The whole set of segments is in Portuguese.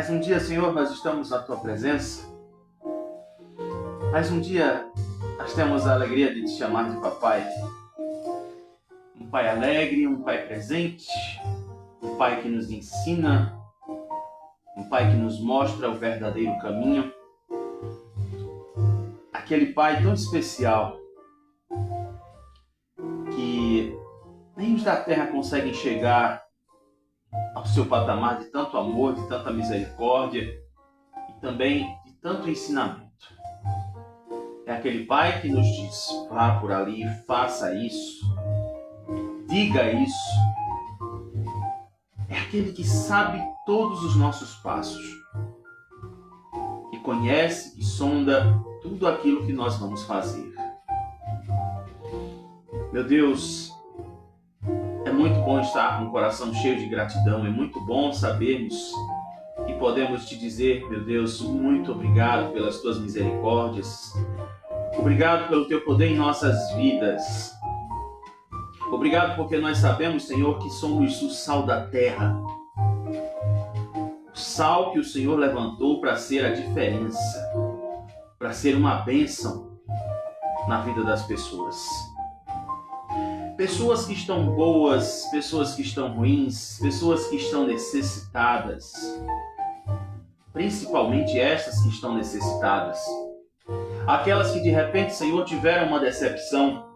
Mais um dia, Senhor, nós estamos na Tua presença. Mais um dia, nós temos a alegria de te chamar de papai. Um pai alegre, um pai presente, um pai que nos ensina, um pai que nos mostra o verdadeiro caminho. Aquele pai tão especial que nem os da terra conseguem chegar ao seu patamar de tanto amor, de tanta misericórdia e também de tanto ensinamento. É aquele pai que nos diz: vá por ali, faça isso, diga isso. É aquele que sabe todos os nossos passos, que conhece e sonda tudo aquilo que nós vamos fazer. Meu Deus, é muito bom estar com o coração cheio de gratidão, é muito bom sabermos que podemos te dizer, meu Deus, muito obrigado pelas tuas misericórdias, obrigado pelo teu poder em nossas vidas, obrigado porque nós sabemos, Senhor, que somos o sal da terra, o sal que o Senhor levantou para ser a diferença, para ser uma bênção na vida das pessoas. Pessoas que estão boas, pessoas que estão ruins, pessoas que estão necessitadas, principalmente estas que estão necessitadas, aquelas que de repente, Senhor, tiveram uma decepção,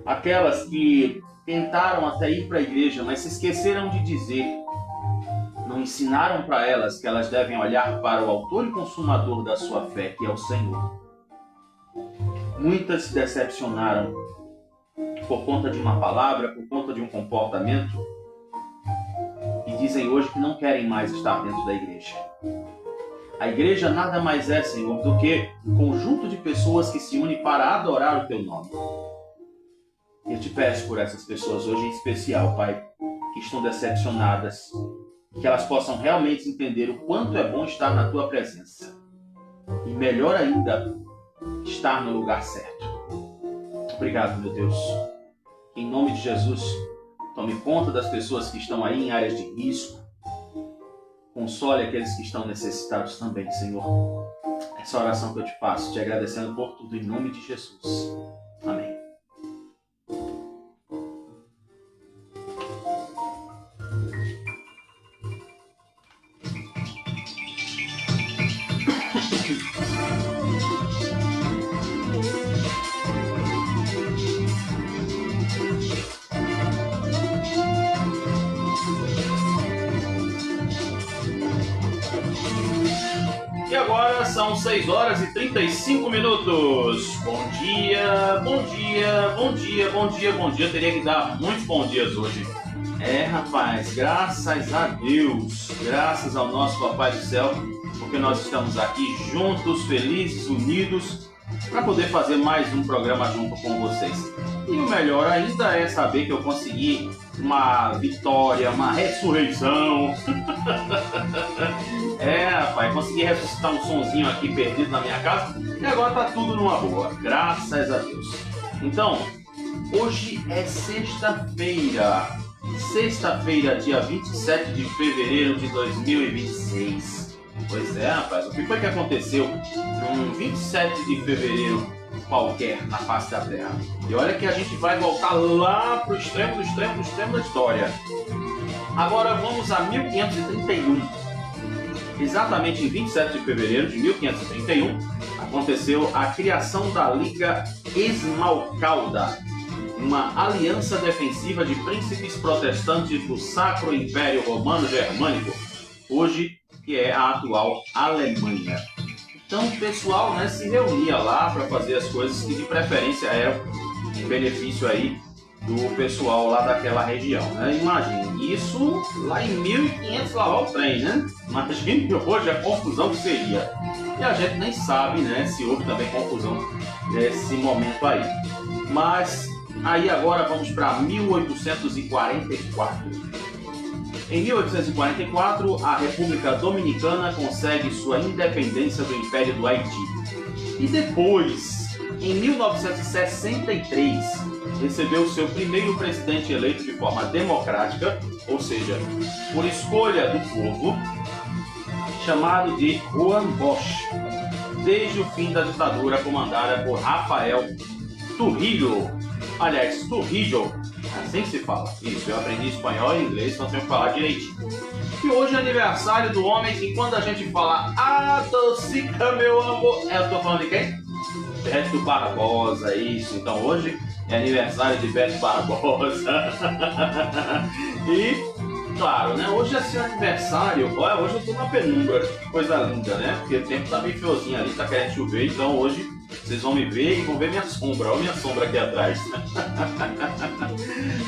aquelas que tentaram até ir para a igreja, mas se esqueceram de dizer, não ensinaram para elas que elas devem olhar para o autor e consumador da sua fé, que é o Senhor. Muitas se decepcionaram por conta de uma palavra, por conta de um comportamento, e dizem hoje que não querem mais estar dentro da igreja. A igreja nada mais é, Senhor, do que um conjunto de pessoas que se unem para adorar o Teu nome. Eu te peço por essas pessoas hoje em especial, Pai, que estão decepcionadas, que elas possam realmente entender o quanto é bom estar na Tua presença. E melhor ainda, estar no lugar certo. Obrigado, meu Deus. Em nome de Jesus, tome conta das pessoas que estão aí em áreas de risco. Console aqueles que estão necessitados também, Senhor. Essa oração que eu te faço, te agradecendo por tudo, em nome de Jesus. Amém. E agora são 6 horas e 35 minutos. Bom dia, bom dia, bom dia, bom dia, bom dia. Teria que dar muitos bons dias hoje. Rapaz, graças a Deus, graças ao nosso Papai do Céu, porque nós estamos aqui juntos, felizes, unidos, para poder fazer mais um programa junto com vocês. E o melhor ainda é saber que eu consegui uma vitória, uma ressurreição. Rapaz, consegui ressuscitar um sonzinho aqui perdido na minha casa e agora tá tudo numa boa, graças a Deus. Então, hoje é sexta-feira, dia 27 de fevereiro de 2026. Pois é, rapaz, o que foi que aconteceu num 27 de fevereiro qualquer na face da Terra? E olha que a gente vai voltar lá pro extremo da história. Agora vamos a 1531. Exatamente em 27 de fevereiro de 1531, aconteceu a criação da Liga Esmalcalda, uma aliança defensiva de príncipes protestantes do Sacro Império Romano Germânico, hoje que é a atual Alemanha. Então o pessoal, se reunia lá para fazer as coisas que de preferência eram em benefício aí do pessoal lá daquela região, Imagine, isso lá em 1500 lá o trem, Imagine hoje a confusão que seria. E a gente nem sabe, se houve também confusão nesse momento aí. Mas aí agora vamos para 1844. Em 1844, a República Dominicana consegue sua independência do Império do Haiti. E depois, em 1963, recebeu seu primeiro presidente eleito de forma democrática, ou seja, por escolha do povo, chamado de Juan Bosch, desde o fim da ditadura comandada por Rafael Trujillo. Aliás, Trujillo, assim que se fala. Isso, eu aprendi espanhol e inglês, então tenho que falar direitinho. E hoje é aniversário do homem que, quando a gente fala adocica meu amor, eu tô falando de quem? Beto Barbosa, isso. Então hoje é aniversário de Beto Barbosa. E, claro, né? Hoje é seu aniversário. Olha, hoje eu tô na penumbra. Que coisa linda, né? Porque o tempo tá bem friozinho ali, tá querendo chover. Então hoje vocês vão me ver e vão ver minha sombra. Olha minha sombra aqui atrás.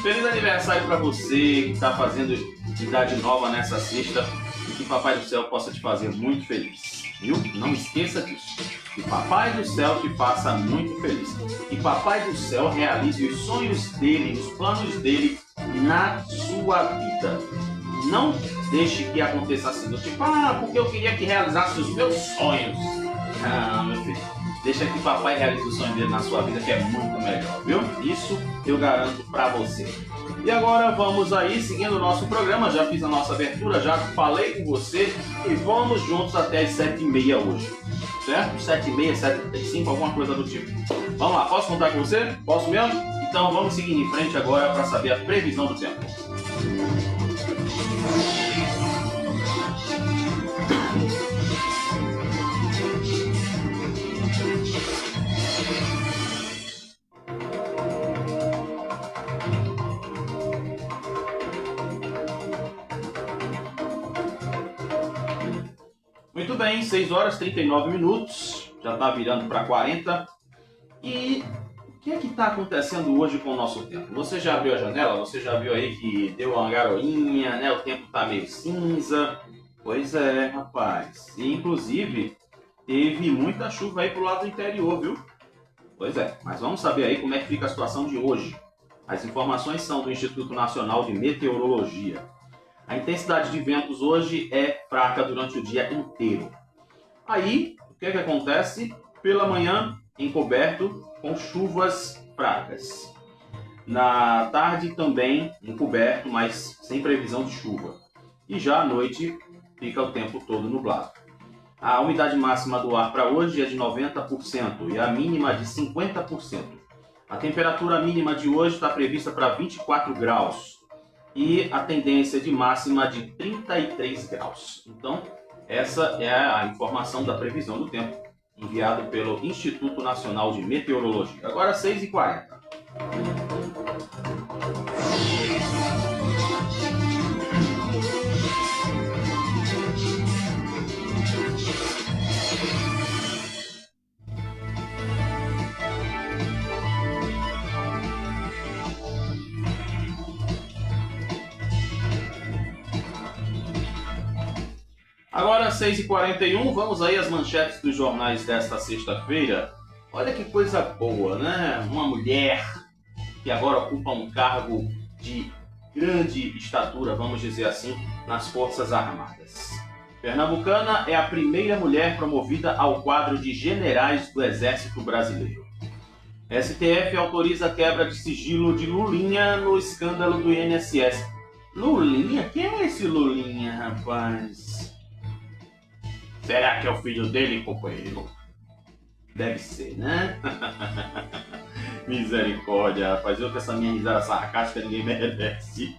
Feliz aniversário pra você que tá fazendo idade nova nessa sexta. E que Papai do Céu possa te fazer muito feliz. Viu? Não esqueça disso. Que Papai do Céu te faça muito feliz. Que Papai do Céu realize os sonhos dele, os planos dele na sua vida. Não deixe que aconteça assim, do tipo, porque eu queria que realizasse os meus sonhos. Não, meu filho. Deixa que Papai realize o sonho dele na sua vida, que é muito melhor, viu? Isso eu garanto pra você. E agora vamos aí, seguindo o nosso programa. Já fiz a nossa abertura, já falei com você. E vamos juntos até as 7h30 hoje. Certo? 7h30, 7h35, alguma coisa do tipo. Vamos lá, posso contar com você? Posso mesmo? Então vamos seguir em frente agora para saber a previsão do tempo. Muito bem, 6 horas e 39 minutos, já está virando para 40. E o que é que está acontecendo hoje com o nosso tempo? Você já abriu a janela? Você já viu aí que deu uma garoinha, né? O tempo está meio cinza. Pois é, rapaz. E inclusive teve muita chuva aí pro lado do interior, viu? Pois é, mas vamos saber aí como é que fica a situação de hoje. As informações são do Instituto Nacional de Meteorologia. A intensidade de ventos hoje é fraca durante o dia inteiro. Aí, o que é que acontece? Pela manhã, encoberto com chuvas fracas. Na tarde também encoberto, mas sem previsão de chuva. E já à noite fica o tempo todo nublado. A umidade máxima do ar para hoje é de 90% e a mínima de 50%. A temperatura mínima de hoje está prevista para 24 graus. E a tendência de máxima de 33 graus. Então, essa é a informação da previsão do tempo, enviado pelo Instituto Nacional de Meteorologia. Agora 6h40. Agora 6h41, vamos aí às manchetes dos jornais desta sexta-feira. Olha que coisa boa, né? Uma mulher que agora ocupa um cargo de grande estatura, vamos dizer assim, nas Forças Armadas. Pernambucana é a primeira mulher promovida ao quadro de generais do Exército Brasileiro. STF autoriza a quebra de sigilo de Lulinha no escândalo do INSS. Lulinha? Quem é esse Lulinha, rapaz? Será que é o filho dele, companheiro? Deve ser, né? Misericórdia, rapaz. Eu com essa minha risada sarcástica ninguém merece.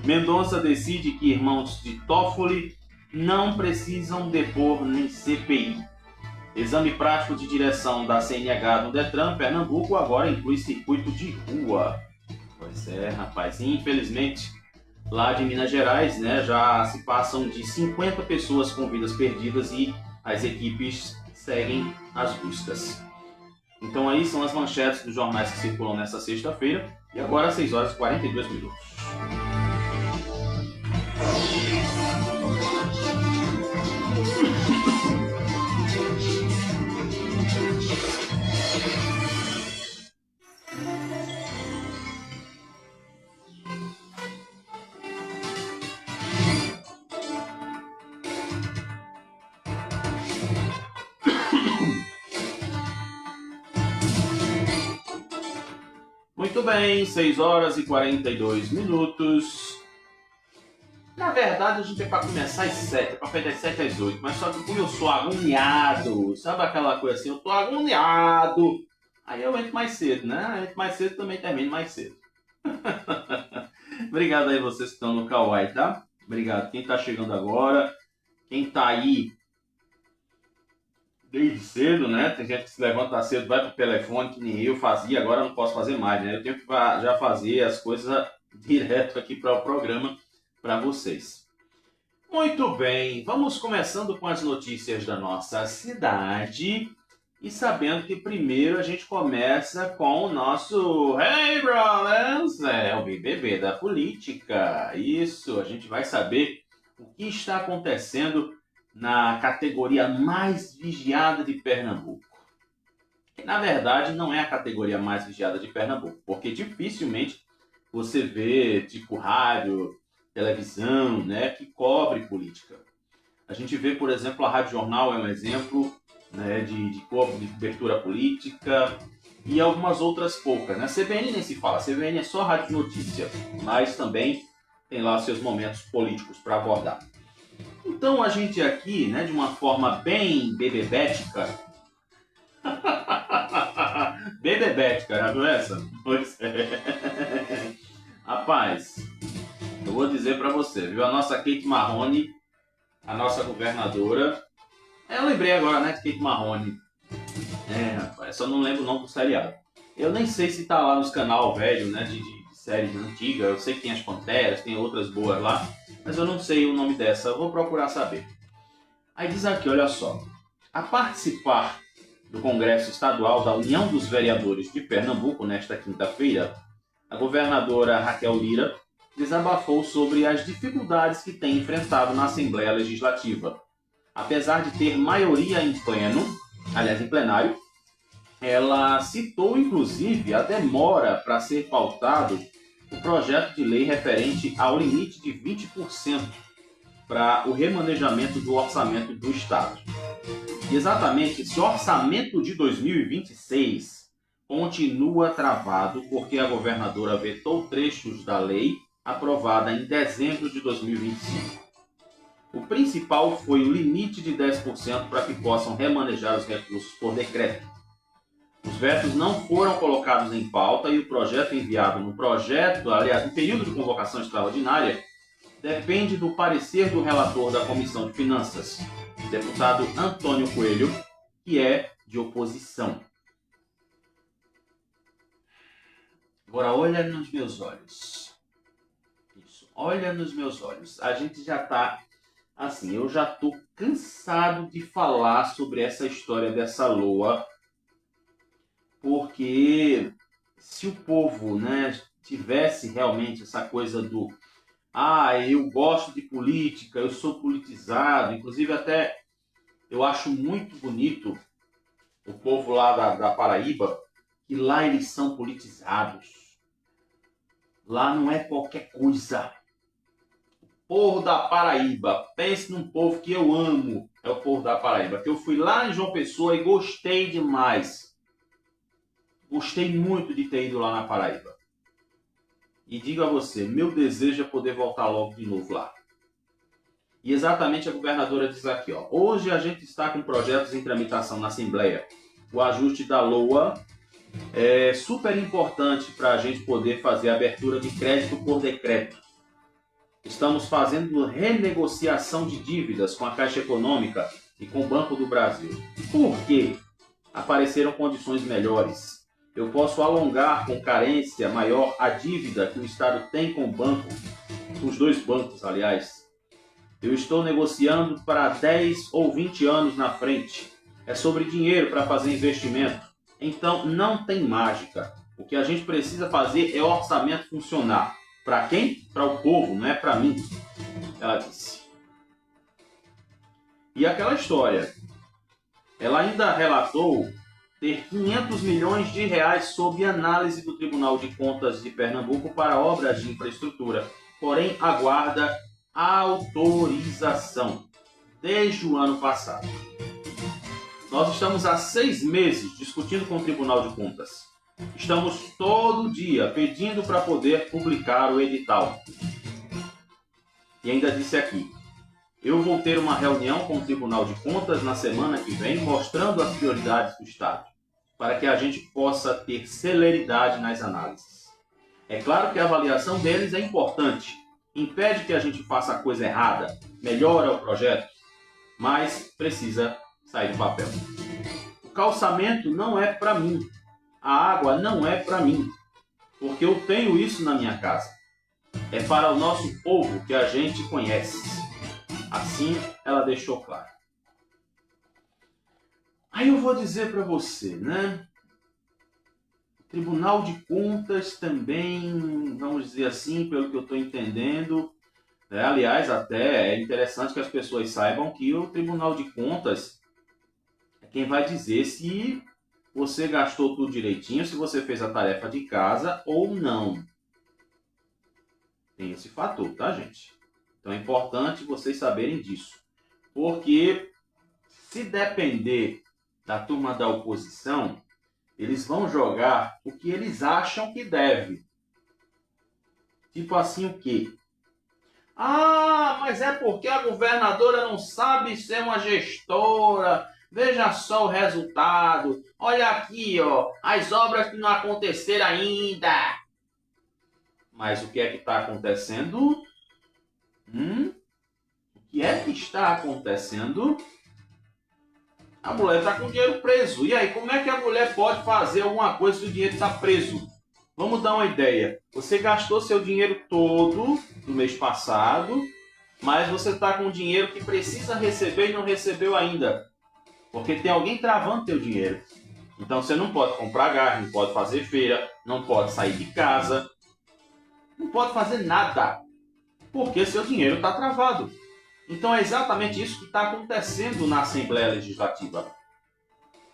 Mendonça decide que irmãos de Toffoli não precisam depor nem CPI. Exame prático de direção da CNH no Detran, Pernambuco, agora inclui circuito de rua. Pois é, rapaz. Infelizmente, lá de Minas Gerais, né, já se passam de 50 pessoas com vidas perdidas e as equipes seguem as buscas. Então aí são as manchetes dos jornais que circulam nessa sexta-feira. E agora 6 horas e 42 minutos. Muito bem, 6 horas e 42 minutos. Na verdade a gente é para começar às 7, é para fazer das 7 às 8, mas só que como eu sou agoniado, sabe aquela coisa assim, eu tô agoniado, aí eu entro mais cedo, né? Eu entro mais cedo, também termino mais cedo. Obrigado aí vocês que estão no Kawaii, tá? Obrigado. Quem tá chegando agora, quem tá aí desde cedo, né? Tem gente que se levanta cedo, vai pro telefone, que nem eu fazia, agora eu não posso fazer mais, né? Eu tenho que já fazer as coisas direto aqui para o programa para vocês. Muito bem, vamos começando com as notícias da nossa cidade e sabendo que primeiro a gente começa com o nosso Hey Brothers, o BBB da política. Isso, a gente vai saber o que está acontecendo na categoria mais vigiada de Pernambuco. E, na verdade, não é a categoria mais vigiada de Pernambuco, porque dificilmente você vê, tipo, rádio, televisão, né, que cobre política. A gente vê, por exemplo, a Rádio Jornal é um exemplo, né, de cobertura política e algumas outras poucas. Né? A CBN nem se fala, a CBN é só rádio de notícia, mas também tem lá seus momentos políticos para abordar. Então a gente aqui, né, de uma forma bem bebebética, bebebética, já viu essa? Pois é. Rapaz, eu vou dizer para você, viu? A nossa Kate Marrone, a nossa governadora, eu lembrei agora, né, de Kate Marrone. Rapaz, só não lembro o nome do seriado. Eu nem sei se tá lá nos canal velho, né, de séries antigas. Eu sei que tem as Panteras, tem outras boas lá, mas eu não sei o nome dessa, eu vou procurar saber. Aí diz aqui, olha só, a participar do Congresso Estadual da União dos Vereadores de Pernambuco nesta quinta-feira, a governadora Raquel Lira desabafou sobre as dificuldades que tem enfrentado na Assembleia Legislativa. Apesar de ter maioria em plenário, ela citou inclusive a demora para ser pautado o projeto de lei referente ao limite de 20% para o remanejamento do orçamento do Estado. E exatamente esse orçamento de 2026 continua travado porque a governadora vetou trechos da lei aprovada em dezembro de 2025. O principal foi o limite de 10% para que possam remanejar os recursos por decreto. Os vetos não foram colocados em pauta e o projeto enviado no período de convocação extraordinária, depende do parecer do relator da Comissão de Finanças, deputado Antônio Coelho, que é de oposição. Agora olha nos meus olhos. Isso, olha nos meus olhos. A gente já está assim, eu já estou cansado de falar sobre essa história dessa LOA, porque se o povo, né, tivesse realmente essa coisa do eu gosto de política, eu sou politizado, inclusive até eu acho muito bonito o povo lá da Paraíba, que lá eles são politizados. Lá não é qualquer coisa. Povo da Paraíba, pense num povo que eu amo, é o povo da Paraíba, que eu fui lá em João Pessoa e gostei demais. Gostei muito de ter ido lá na Paraíba. E digo a você, meu desejo é poder voltar logo de novo lá. E exatamente a governadora diz aqui, hoje a gente está com projetos em tramitação na Assembleia. O ajuste da LOA é super importante para a gente poder fazer a abertura de crédito por decreto. Estamos fazendo renegociação de dívidas com a Caixa Econômica e com o Banco do Brasil. Por quê? Apareceram condições melhores. Eu posso alongar com carência maior a dívida que o Estado tem com o banco, com os dois bancos, aliás. Eu estou negociando para 10 ou 20 anos na frente. É sobre dinheiro para fazer investimento. Então, não tem mágica. O que a gente precisa fazer é o orçamento funcionar. Para quem? Para o povo, não é para mim. Ela disse. E aquela história. Ela ainda relatou ter 500 milhões de reais sob análise do Tribunal de Contas de Pernambuco para obras de infraestrutura. Porém, aguarda autorização desde o ano passado. Nós estamos há 6 meses discutindo com o Tribunal de Contas. Estamos todo dia pedindo para poder publicar o edital. E ainda disse aqui: eu vou ter uma reunião com o Tribunal de Contas na semana que vem, mostrando as prioridades do Estado, para que a gente possa ter celeridade nas análises. É claro que a avaliação deles é importante, impede que a gente faça a coisa errada, melhora o projeto, mas precisa sair do papel. O calçamento não é para mim, a água não é para mim, porque eu tenho isso na minha casa. É para o nosso povo que a gente conhece. Assim ela deixou claro. Aí eu vou dizer para você, né? O Tribunal de Contas também, vamos dizer assim, pelo que eu estou entendendo, aliás, até é interessante que as pessoas saibam que o Tribunal de Contas é quem vai dizer se você gastou tudo direitinho, se você fez a tarefa de casa ou não. Tem esse fator, tá, gente? Então é importante vocês saberem disso. Porque se depender da turma da oposição, eles vão jogar o que eles acham que deve. Tipo assim, o quê? Ah, mas é porque a governadora não sabe ser uma gestora. Veja só o resultado. Olha aqui, ó, as obras que não aconteceram ainda. Mas o que é que está acontecendo? O que é que está acontecendo? A mulher está com o dinheiro preso. E aí, como é que a mulher pode fazer alguma coisa se o dinheiro está preso? Vamos dar uma ideia. Você gastou seu dinheiro todo no mês passado, mas você está com dinheiro que precisa receber e não recebeu ainda. Porque tem alguém travando teu dinheiro. Então você não pode comprar gás, não pode fazer feira, não pode sair de casa, não pode fazer nada. Porque seu dinheiro está travado. Então é exatamente isso que está acontecendo na Assembleia Legislativa.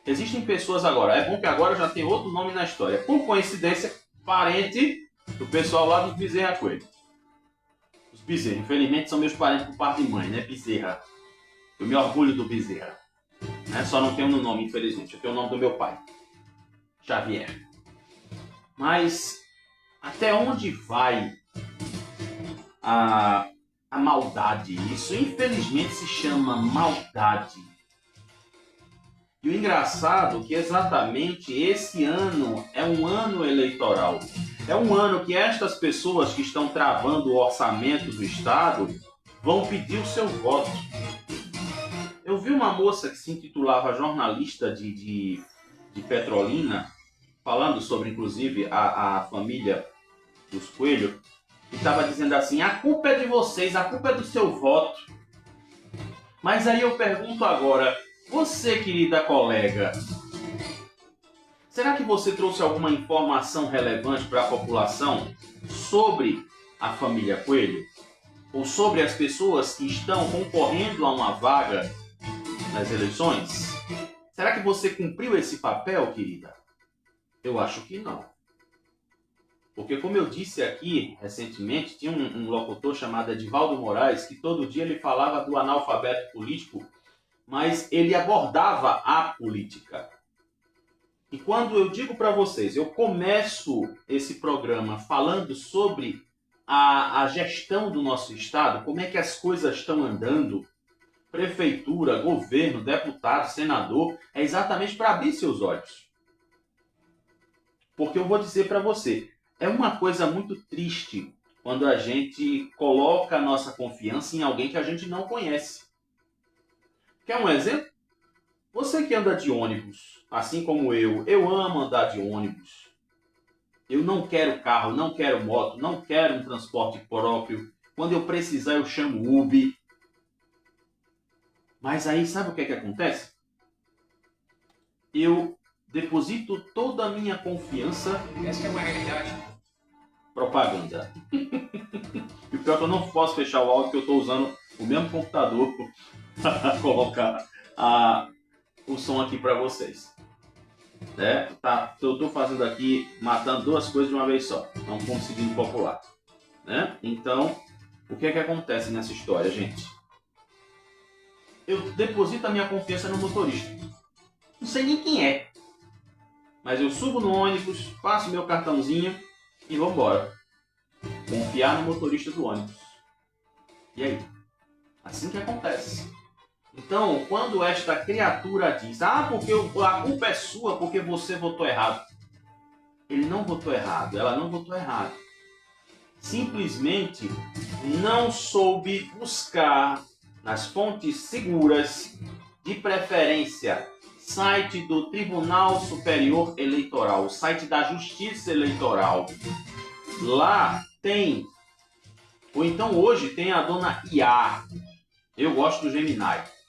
Existem pessoas agora, é bom que agora já tem outro nome na história. Por coincidência, parente do pessoal lá dos Bezerra Coelho. Os Bezerra, infelizmente, são meus parentes por parte de mãe, né? Bezerra. Eu me orgulho do Bezerra. Só não tenho no nome, infelizmente. Eu tenho o nome do meu pai, Xavier. Mas até onde vai a maldade? Isso infelizmente se chama maldade. E o engraçado é que exatamente esse ano é um ano eleitoral. É um ano que estas pessoas que estão travando o orçamento do Estado vão pedir o seu voto. Eu vi uma moça que se intitulava jornalista de Petrolina, falando sobre, inclusive, a família dos Coelho, e estava dizendo assim: a culpa é de vocês, a culpa é do seu voto. Mas aí eu pergunto agora, você, querida colega, será que você trouxe alguma informação relevante para a população sobre a família Coelho? Ou sobre as pessoas que estão concorrendo a uma vaga nas eleições? Será que você cumpriu esse papel, querida? Eu acho que não. Porque, como eu disse aqui recentemente, tinha um locutor chamado Edivaldo Moraes que todo dia ele falava do analfabeto político, mas ele abordava a política. E quando eu digo para vocês, eu começo esse programa falando sobre a gestão do nosso Estado, como é que as coisas estão andando, prefeitura, governo, deputado, senador, é exatamente para abrir seus olhos. Porque eu vou dizer para você, é uma coisa muito triste quando a gente coloca a nossa confiança em alguém que a gente não conhece. Quer um exemplo? Você que anda de ônibus, assim como eu amo andar de ônibus. Eu não quero carro, não quero moto, não quero um transporte próprio. Quando eu precisar, eu chamo Uber. Mas aí, sabe o que é que acontece? Eu deposito toda a minha confiança. Essa é uma realidade. Propaganda. E o pior é que eu não posso fechar o áudio, porque eu estou usando o mesmo computador para colocar o som aqui para vocês. Tá, eu estou fazendo aqui, matando duas coisas de uma vez só. Não conseguindo popular. Então, o que é que acontece nessa história, gente? Eu deposito a minha confiança no motorista. Não sei nem quem é. Mas eu subo no ônibus, passo meu cartãozinho e vou embora. Confiar no motorista do ônibus. E aí? Assim que acontece. Então, quando esta criatura diz, porque a culpa é sua porque você votou errado. Ele não votou errado, ela não votou errado. Simplesmente não soube buscar nas fontes seguras, de preferência, site do Tribunal Superior Eleitoral, site da Justiça Eleitoral. Lá tem, ou então hoje tem a dona IA. Eu gosto do Gemini,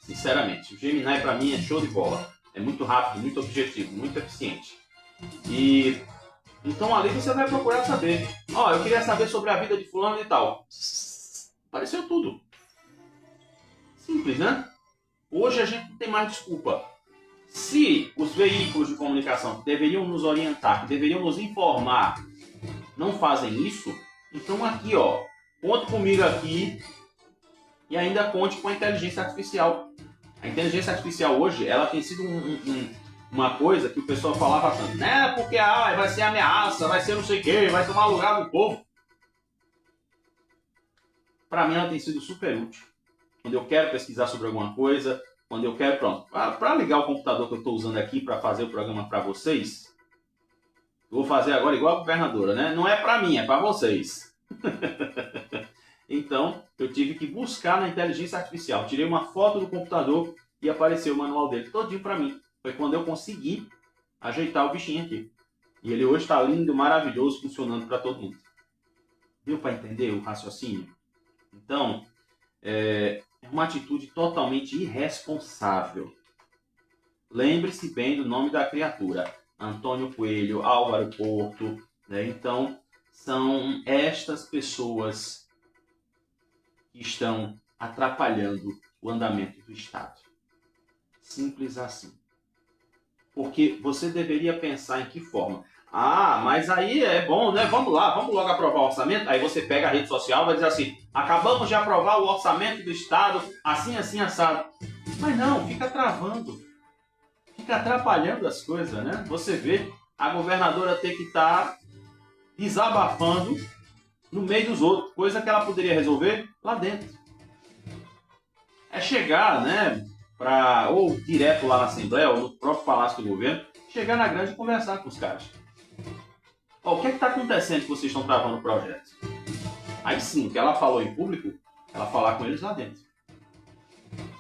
sinceramente. O Gemini para mim é show de bola. É muito rápido, muito objetivo, muito eficiente. E então ali você vai procurar saber. Eu queria saber sobre a vida de fulano e tal. Apareceu tudo. Simples, né? Hoje a gente não tem mais desculpa. Se os veículos de comunicação que deveriam nos orientar, que deveriam nos informar, não fazem isso, então aqui, conte comigo aqui e ainda conte com a inteligência artificial. A inteligência artificial hoje, ela tem sido uma coisa que o pessoal falava tanto, né? Porque vai ser ameaça, vai ser não sei o quê, vai tomar lugar do povo. Para mim ela tem sido super útil. Quando eu quero pesquisar sobre alguma coisa, quando eu quero, pronto, para ligar o computador que eu estou usando aqui para fazer o programa para vocês, eu vou fazer agora igual a governadora, né? Não é para mim, é para vocês. Então, eu tive que buscar na inteligência artificial. Tirei uma foto do computador e apareceu o manual dele todinho para mim. Foi quando eu consegui ajeitar o bichinho aqui. E ele hoje está lindo, maravilhoso, funcionando para todo mundo. Deu para entender o raciocínio? Então, é uma atitude totalmente irresponsável. Lembre-se bem do nome da criatura. Antônio Coelho, Álvaro Porto. Né? Então, são estas pessoas que estão atrapalhando o andamento do Estado. Simples assim. Porque você deveria pensar em que forma. Mas aí é bom, né? Vamos lá, vamos logo aprovar o orçamento. Aí você pega a rede social e vai dizer assim, acabamos de aprovar o orçamento do Estado, assim, assim, assado. Mas não, fica travando. Fica atrapalhando as coisas, né? Você vê a governadora ter que estar desabafando no meio dos outros, coisa que ela poderia resolver lá dentro. É chegar, né, ou direto lá na Assembleia, ou no próprio Palácio do Governo, chegar na grande e conversar com os caras. O que é que está acontecendo que vocês estão travando o projeto? Aí sim, o que ela falou em público, ela falar com eles lá dentro.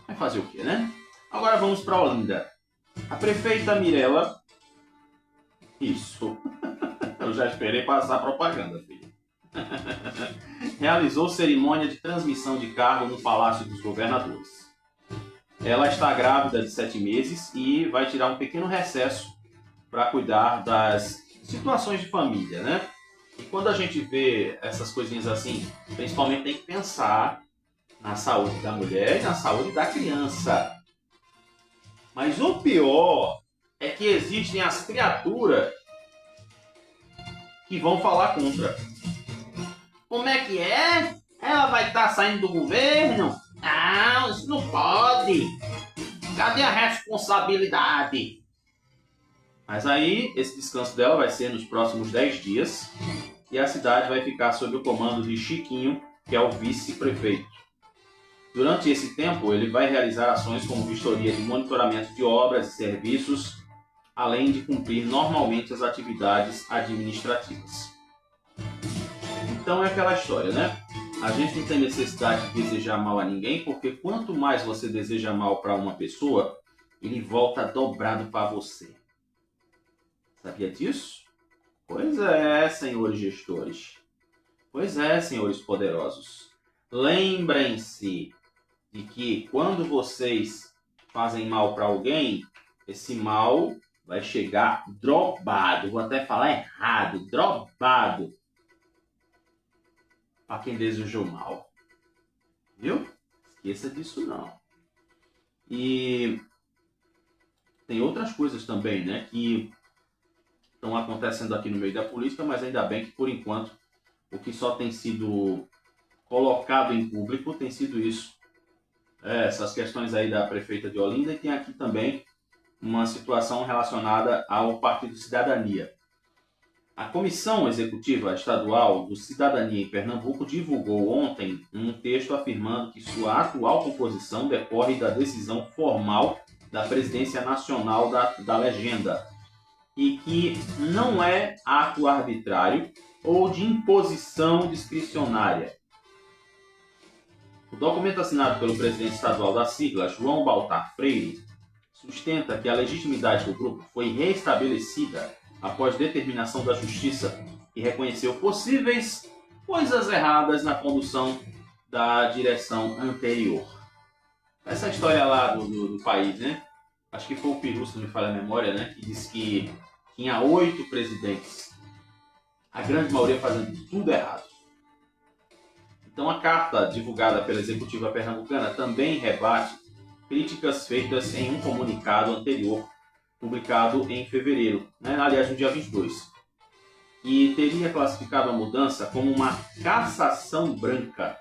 Vai fazer o quê, né? Agora vamos para Olinda. A prefeita Mirella... Isso. Eu já esperei passar a propaganda, filho. Realizou cerimônia de transmissão de cargo no Palácio dos Governadores. Ela está grávida de 7 meses e vai tirar um pequeno recesso para cuidar das situações de família, né? E quando a gente vê essas coisinhas assim, principalmente tem que pensar na saúde da mulher e na saúde da criança. Mas o pior é que existem as criaturas que vão falar contra. Como é que é? Ela vai estar saindo do governo? Não, isso não pode. Cadê a responsabilidade? Mas aí, esse descanso dela vai ser nos próximos 10 dias e a cidade vai ficar sob o comando de Chiquinho, que é o vice-prefeito. Durante esse tempo, ele vai realizar ações como vistoria de monitoramento de obras e serviços, além de cumprir normalmente as atividades administrativas. Então é aquela história, né? A gente não tem necessidade de desejar mal a ninguém, porque quanto mais você deseja mal para uma pessoa, ele volta dobrado para você. Sabia disso? Pois é, senhores gestores. Pois é, senhores poderosos. Lembrem-se de que quando vocês fazem mal para alguém, esse mal vai chegar drobado. Vou até falar errado, drobado. Para quem desejou mal. Viu? Esqueça disso não. E tem outras coisas também, né, que estão acontecendo aqui no meio da política, mas ainda bem que, por enquanto, o que só tem sido colocado em público tem sido isso. Essas questões aí da prefeita de Olinda, e tem aqui também uma situação relacionada ao Partido Cidadania. A Comissão Executiva Estadual do Cidadania em Pernambuco divulgou ontem um texto afirmando que sua atual composição decorre da decisão formal da Presidência Nacional da Legenda e que não é ato arbitrário ou de imposição discricionária. O documento assinado pelo presidente estadual da sigla, João Baltar Freire, sustenta que a legitimidade do grupo foi restabelecida após determinação da Justiça e reconheceu possíveis coisas erradas na condução da direção anterior. Essa história lá do país, né? Acho que foi o Peru, se não me falha a memória, né? Que disse que tinha 8 presidentes, a grande maioria fazendo tudo errado. Então a carta divulgada pela executiva pernambucana também rebate críticas feitas em um comunicado anterior, publicado em fevereiro, né? Aliás, no dia 22, e teria classificado a mudança como uma cassação branca.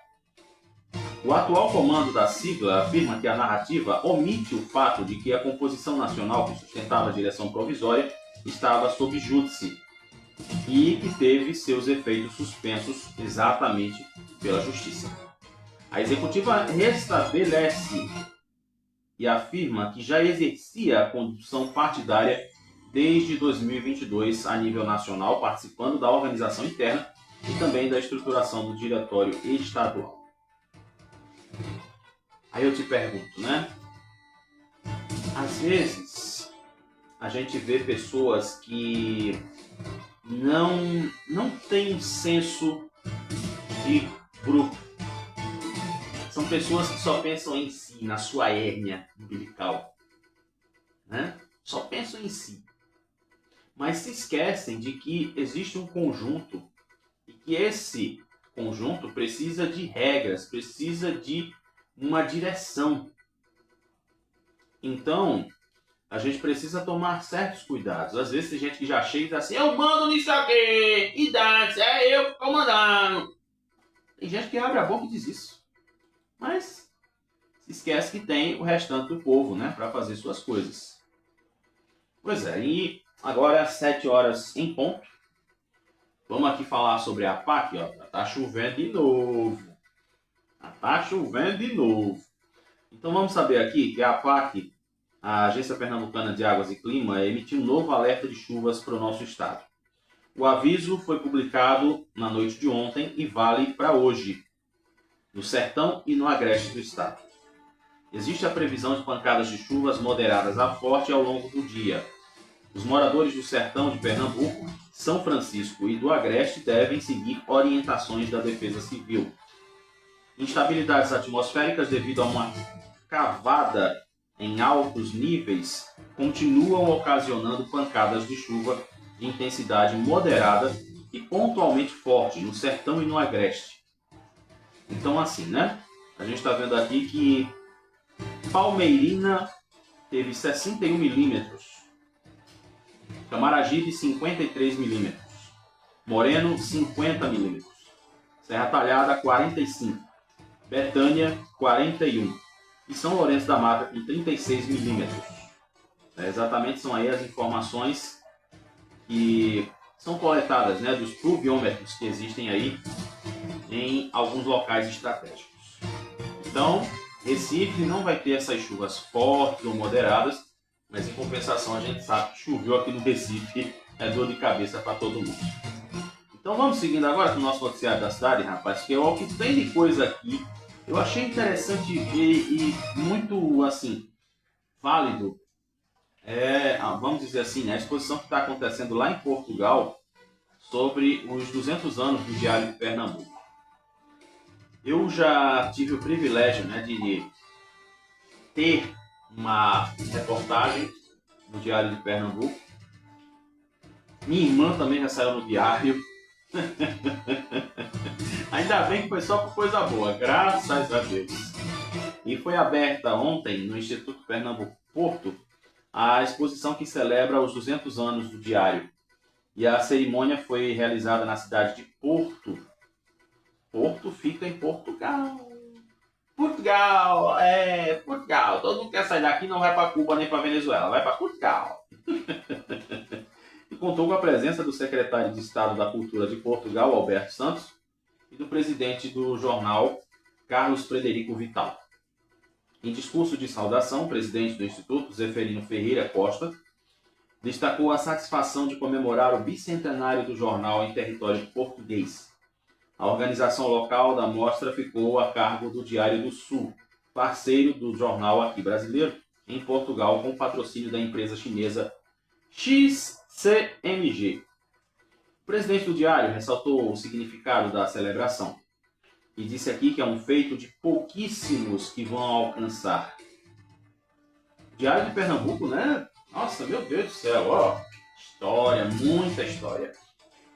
O atual comando da sigla afirma que a narrativa omite o fato de que a composição nacional que sustentava a direção provisória estava sob júdice e que teve seus efeitos suspensos exatamente pela Justiça. A executiva restabelece e afirma que já exercia a condução partidária desde 2022 a nível nacional, participando da organização interna e também da estruturação do diretório estadual. Aí eu te pergunto, né? Às vezes a gente vê pessoas que não têm um senso de grupo. São pessoas que só pensam em si, na sua hérnia umbilical, né? Só pensam em si. Mas se esquecem de que existe um conjunto e que esse conjunto precisa de regras, precisa de uma direção. Então, a gente precisa tomar certos cuidados. Às vezes tem gente que já chega e diz assim: eu mando nisso aqui, e dá, é eu que estou mandando. Tem gente que abre a boca e diz isso. Mas se esquece que tem o restante do povo, né, para fazer suas coisas. Pois é, e agora às 7 horas em ponto, vamos aqui falar sobre a PAC. Ó, tá chovendo de novo. Tá chovendo de novo. Então vamos saber aqui que a PAC, a Agência Pernambucana de Águas e Clima, emitiu um novo alerta de chuvas para o nosso estado. O aviso foi publicado na noite de ontem e vale para hoje, no sertão e no agreste do estado. Existe a previsão de pancadas de chuvas moderadas a forte ao longo do dia. Os moradores do sertão de Pernambuco, São Francisco e do agreste devem seguir orientações da Defesa Civil. Instabilidades atmosféricas devido a uma cavada em altos níveis continuam ocasionando pancadas de chuva de intensidade moderada e pontualmente forte no sertão e no agreste. Então assim, né? A gente está vendo aqui que Palmeirina teve 61 milímetros, Camaragibe 53 milímetros, Moreno 50 milímetros, Serra Talhada 45, Betânia 41 e São Lourenço da Mata com 36 milímetros. Exatamente, são aí as informações que são coletadas, né, dos pluviômetros que existem aí em alguns locais estratégicos. Então, Recife não vai ter essas chuvas fortes ou moderadas, mas em compensação a gente sabe que choveu aqui no Recife, é dor de cabeça para todo mundo. Então vamos seguindo agora com o nosso noticiário da cidade, rapaz, que é o que tem de coisa aqui. Eu achei interessante e muito, assim, válido, vamos dizer assim, né, a exposição que está acontecendo lá em Portugal sobre os 200 anos do Diário de Pernambuco. Eu já tive o privilégio, né, de ter uma reportagem no Diário de Pernambuco. Minha irmã também já saiu no diário. Ainda bem que foi só por coisa boa, graças a Deus. E foi aberta ontem no Instituto Pernambuco Porto a exposição que celebra os 200 anos do Diário. E a cerimônia foi realizada na cidade de Porto. Porto fica em Portugal. Portugal, Portugal. Todo mundo quer sair daqui, não vai para Cuba nem para Venezuela, vai para Portugal. contou com a presença do secretário de Estado da Cultura de Portugal, Alberto Santos, e do presidente do jornal, Carlos Frederico Vital. Em discurso de saudação, o presidente do Instituto, Zeferino Ferreira Costa, destacou a satisfação de comemorar o bicentenário do jornal em território português. A organização local da mostra ficou a cargo do Diário do Sul, parceiro do jornal aqui brasileiro, em Portugal, com patrocínio da empresa chinesa XCMG. O presidente do Diário ressaltou o significado da celebração e disse aqui que é um feito de pouquíssimos que vão alcançar. O Diário de Pernambuco, né? Nossa, meu Deus do céu, ó, história, muita história.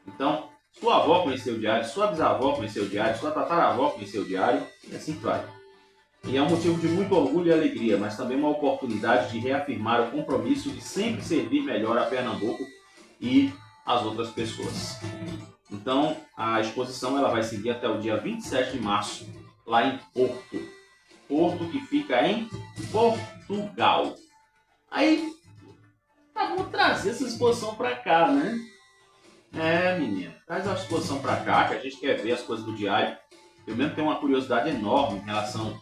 Então, sua avó conheceu o Diário, sua bisavó conheceu o Diário, sua tataravó conheceu o Diário, e assim vai. E é um motivo de muito orgulho e alegria, mas também uma oportunidade de reafirmar o compromisso de sempre servir melhor a Pernambuco e as outras pessoas. Então, a exposição ela vai seguir até o dia 27 de março, lá em Porto. Porto que fica em Portugal. Aí, vamos trazer essa exposição para cá, né? Menina, traz a exposição para cá, que a gente quer ver as coisas do Diário. Eu mesmo tenho uma curiosidade enorme em relação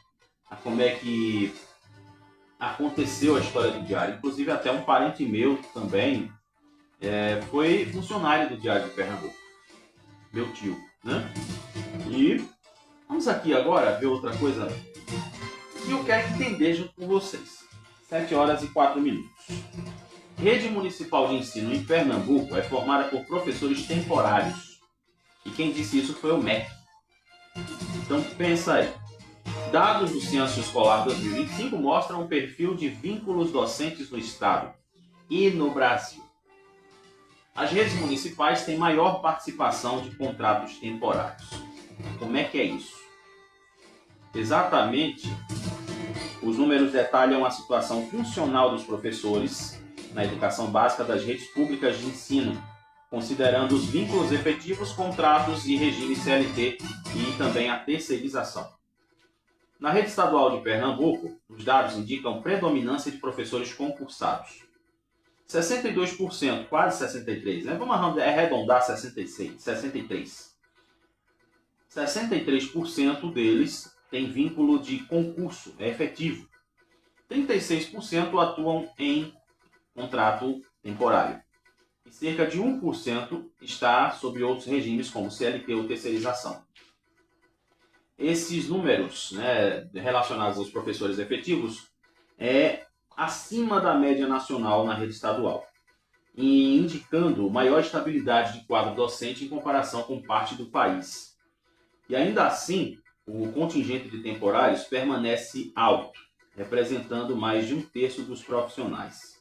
a como é que aconteceu a história do Diário. Inclusive, até um parente meu também foi funcionário do Diário de Pernambuco. Meu tio, né? E vamos aqui agora ver outra coisa que eu quero entender junto com vocês. 7 horas e 4 minutos. Rede Municipal de Ensino em Pernambuco é formada por professores temporários. E quem disse isso foi o MEC. Então pensa aí. Dados do Censo Escolar 2025 mostram um perfil de vínculos docentes no Estado e no Brasil. As redes municipais têm maior participação de contratos temporários. Como é que é isso? Exatamente, os números detalham a situação funcional dos professores na educação básica das redes públicas de ensino, considerando os vínculos efetivos, contratos e regime CLT e também a terceirização. Na rede estadual de Pernambuco, os dados indicam predominância de professores concursados. 62%, quase 63%, né? Vamos arredondar 63%. 63% deles têm vínculo de concurso, é efetivo. 36% atuam em contrato temporário. E cerca de 1% está sob outros regimes, como CLT ou terceirização. Esses números, né, relacionados aos professores efetivos é acima da média nacional na rede estadual, e indicando maior estabilidade de quadro docente em comparação com parte do país. E ainda assim, o contingente de temporários permanece alto, representando mais de 1/3 dos profissionais.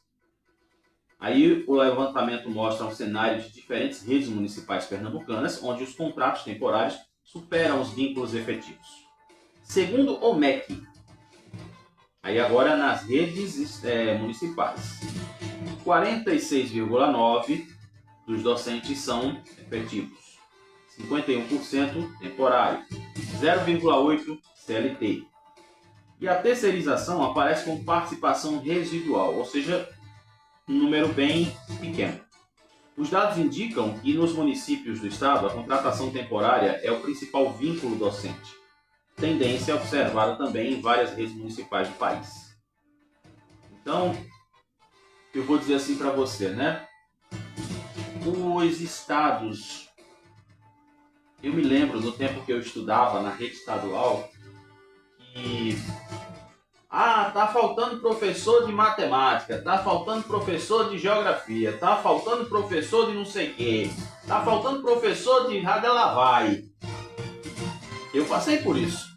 Aí o levantamento mostra um cenário de diferentes redes municipais pernambucanas, onde os contratos temporários superam os vínculos efetivos. Segundo o MEC, aí agora nas redes municipais, 46,9% dos docentes são efetivos, 51% temporário, 0,8% CLT. E a terceirização aparece com participação residual, ou seja, um número bem pequeno. Os dados indicam que nos municípios do estado a contratação temporária é o principal vínculo docente, tendência observada também em várias redes municipais do país. Então, eu vou dizer assim para você, né? Os estados, eu me lembro do tempo que eu estudava na rede estadual que tá faltando professor de matemática, tá faltando professor de geografia, tá faltando professor de não sei o quê, tá faltando professor de Radalavai. Eu passei por isso.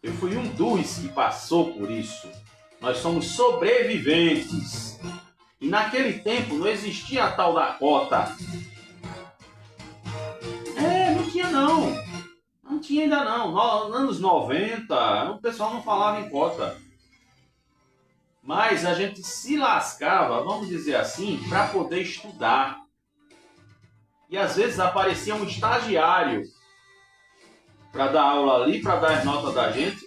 Eu fui um dos que passou por isso. Nós somos sobreviventes. E naquele tempo não existia a tal da cota. Não tinha não. Não tinha ainda não. Nos anos 90, o pessoal não falava em cota. Mas a gente se lascava, vamos dizer assim, para poder estudar. E às vezes aparecia um estagiário para dar aula ali, para dar as notas da gente.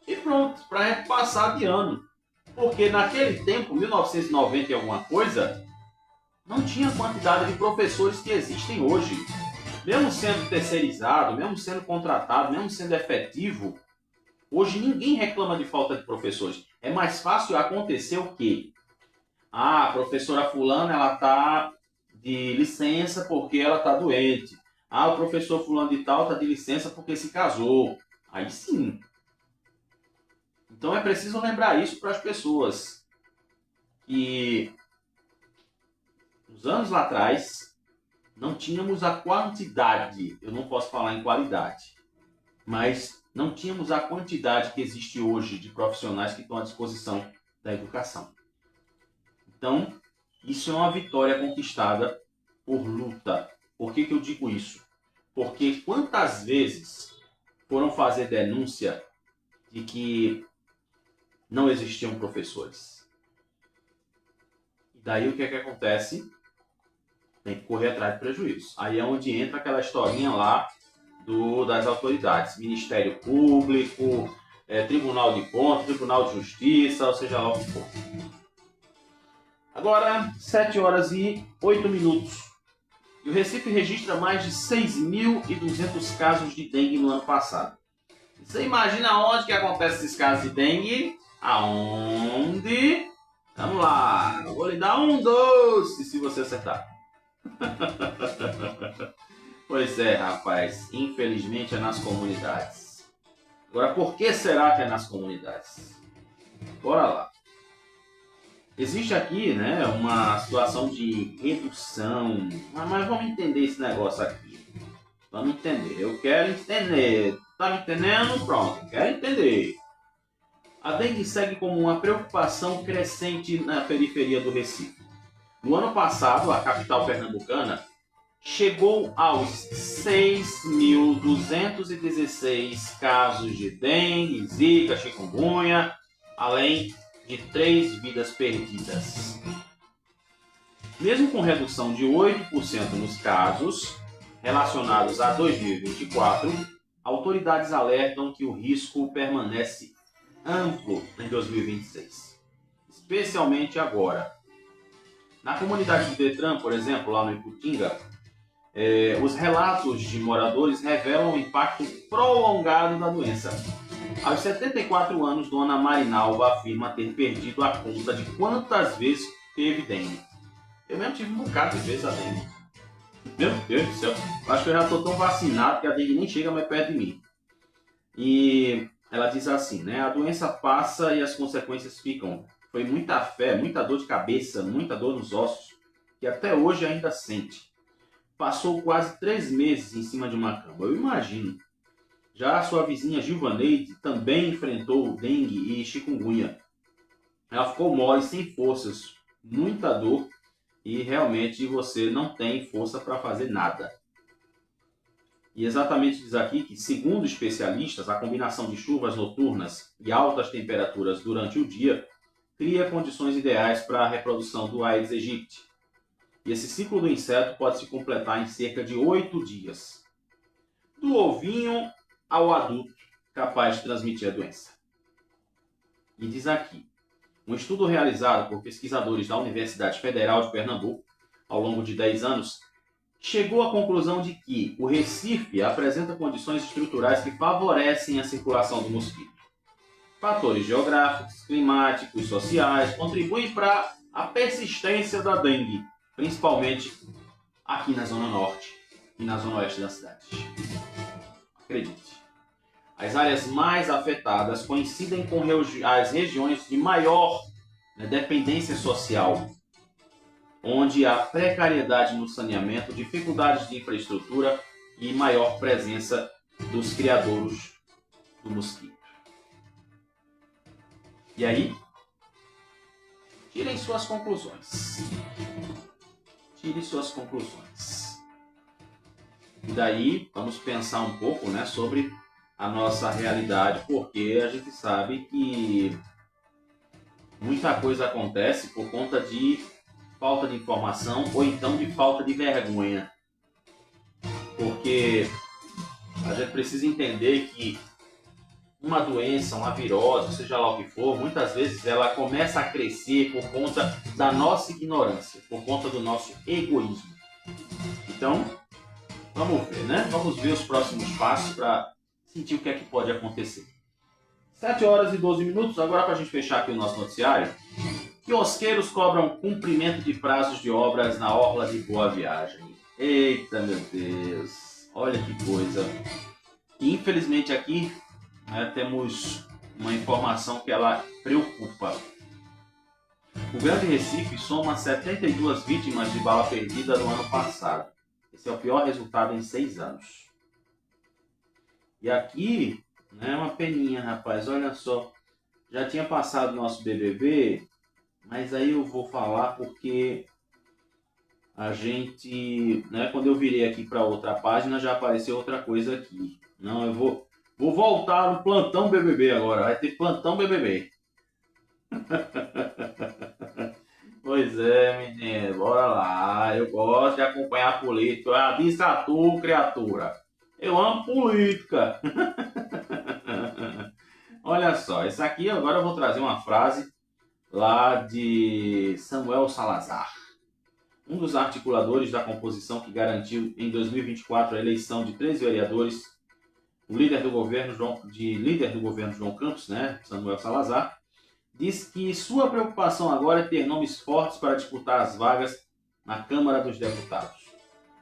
E pronto, para a gente passar de ano. Porque naquele tempo, 1990 e alguma coisa, não tinha a quantidade de professores que existem hoje. Mesmo sendo terceirizado, mesmo sendo contratado, mesmo sendo efetivo, hoje ninguém reclama de falta de professores. É mais fácil acontecer o quê? Ah, a professora fulana, ela está de licença porque ela está doente. Ah, o professor fulano de tal está de licença porque se casou. Aí sim. Então é preciso lembrar isso para as pessoas. Que uns anos lá atrás não tínhamos a quantidade, eu não posso falar em qualidade, mas não tínhamos a quantidade que existe hoje de profissionais que estão à disposição da educação. Então, isso é uma vitória conquistada por luta. Por que eu digo isso? Porque quantas vezes foram fazer denúncia de que não existiam professores? E daí o que acontece? Tem que correr atrás de prejuízo. Aí é onde entra aquela historinha lá das autoridades. Ministério Público, Tribunal de Contas, Tribunal de Justiça, ou seja lá o que for. Agora, 7 horas e 8 minutos. E o Recife registra mais de 6.200 casos de dengue no ano passado. Você imagina onde que acontece esses casos de dengue? Aonde? Vamos lá, eu vou lhe dar um doce se você acertar. Pois é, rapaz, infelizmente é nas comunidades. Agora, por que será que é nas comunidades? Bora lá. Existe aqui, né, uma situação de redução, mas vamos entender esse negócio aqui. Vamos entender, eu quero entender. Tá me entendendo? Pronto, quero entender. A dengue segue como uma preocupação crescente na periferia do Recife. No ano passado, a capital pernambucana chegou aos 6.216 casos de dengue, zika, chikungunya, além de 3 vidas perdidas. Mesmo com redução de 8% nos casos relacionados a 2024, autoridades alertam que o risco permanece amplo em 2026, especialmente agora. Na comunidade do Detran, por exemplo, lá no Iputinga, os relatos de moradores revelam o impacto prolongado da doença. Aos 74 anos, Dona Marinalva afirma ter perdido a conta de quantas vezes teve dengue. Eu mesmo tive um bocado de vezes a dengue. Meu Deus do céu, acho que eu já estou tão vacinado que a dengue nem chega mais perto de mim. E ela diz assim, né? A doença passa e as consequências ficam. Foi muita fé, muita dor de cabeça, muita dor nos ossos, que até hoje ainda sente. Passou quase 3 meses em cima de uma cama, eu imagino. Já a sua vizinha Gilvaneide também enfrentou dengue e chikungunya. Ela ficou mole, sem forças, muita dor e realmente você não tem força para fazer nada. E exatamente diz aqui que, segundo especialistas, a combinação de chuvas noturnas e altas temperaturas durante o dia cria condições ideais para a reprodução do Aedes aegypti. E esse ciclo do inseto pode se completar em cerca de 8 dias. Do ovinho ao adulto capaz de transmitir a doença. E diz aqui, um estudo realizado por pesquisadores da Universidade Federal de Pernambuco, ao longo de 10 anos, chegou à conclusão de que o Recife apresenta condições estruturais que favorecem a circulação do mosquito. Fatores geográficos, climáticos, sociais contribuem para a persistência da dengue, principalmente aqui na Zona Norte e na Zona Oeste da cidade. Acredite. As áreas mais afetadas coincidem com as regiões de maior dependência social, onde há precariedade no saneamento, dificuldades de infraestrutura e maior presença dos criadouros do mosquito. E aí, tirem suas conclusões. Tire suas conclusões. E daí, vamos pensar um pouco, né, sobre a nossa realidade, porque a gente sabe que muita coisa acontece por conta de falta de informação ou então de falta de vergonha. Porque a gente precisa entender que uma doença, uma virose, seja lá o que for, muitas vezes ela começa a crescer por conta da nossa ignorância, por conta do nosso egoísmo. Então, vamos ver, né? Vamos ver os próximos passos para sentir o que é que pode acontecer. 7 horas e 12 minutos, agora para a gente fechar aqui o nosso noticiário. Quiosqueiros cobram cumprimento de prazos de obras na orla de Boa Viagem. Eita, meu Deus, olha que coisa. E, infelizmente aqui temos uma informação que ela preocupa. O Grande Recife soma 72 vítimas de bala perdida no ano passado. Esse é o pior resultado em 6 anos. E aqui, uma peninha, rapaz, olha só. Já tinha passado o nosso BBB, mas aí eu vou falar porque a gente, quando eu virei aqui para outra página, já apareceu outra coisa aqui. Não, eu vou voltar no plantão BBB agora, vai ter plantão BBB. Pois é, menino, bora lá. Eu gosto de acompanhar a política. Diz a tu, criatura. Eu amo política. Olha só, isso aqui agora eu vou trazer uma frase lá de Samuel Salazar, um dos articuladores da composição que garantiu em 2024 a eleição de 3 vereadores. O líder do governo João Campos, Samuel Salazar, diz que sua preocupação agora é ter nomes fortes para disputar as vagas na Câmara dos Deputados.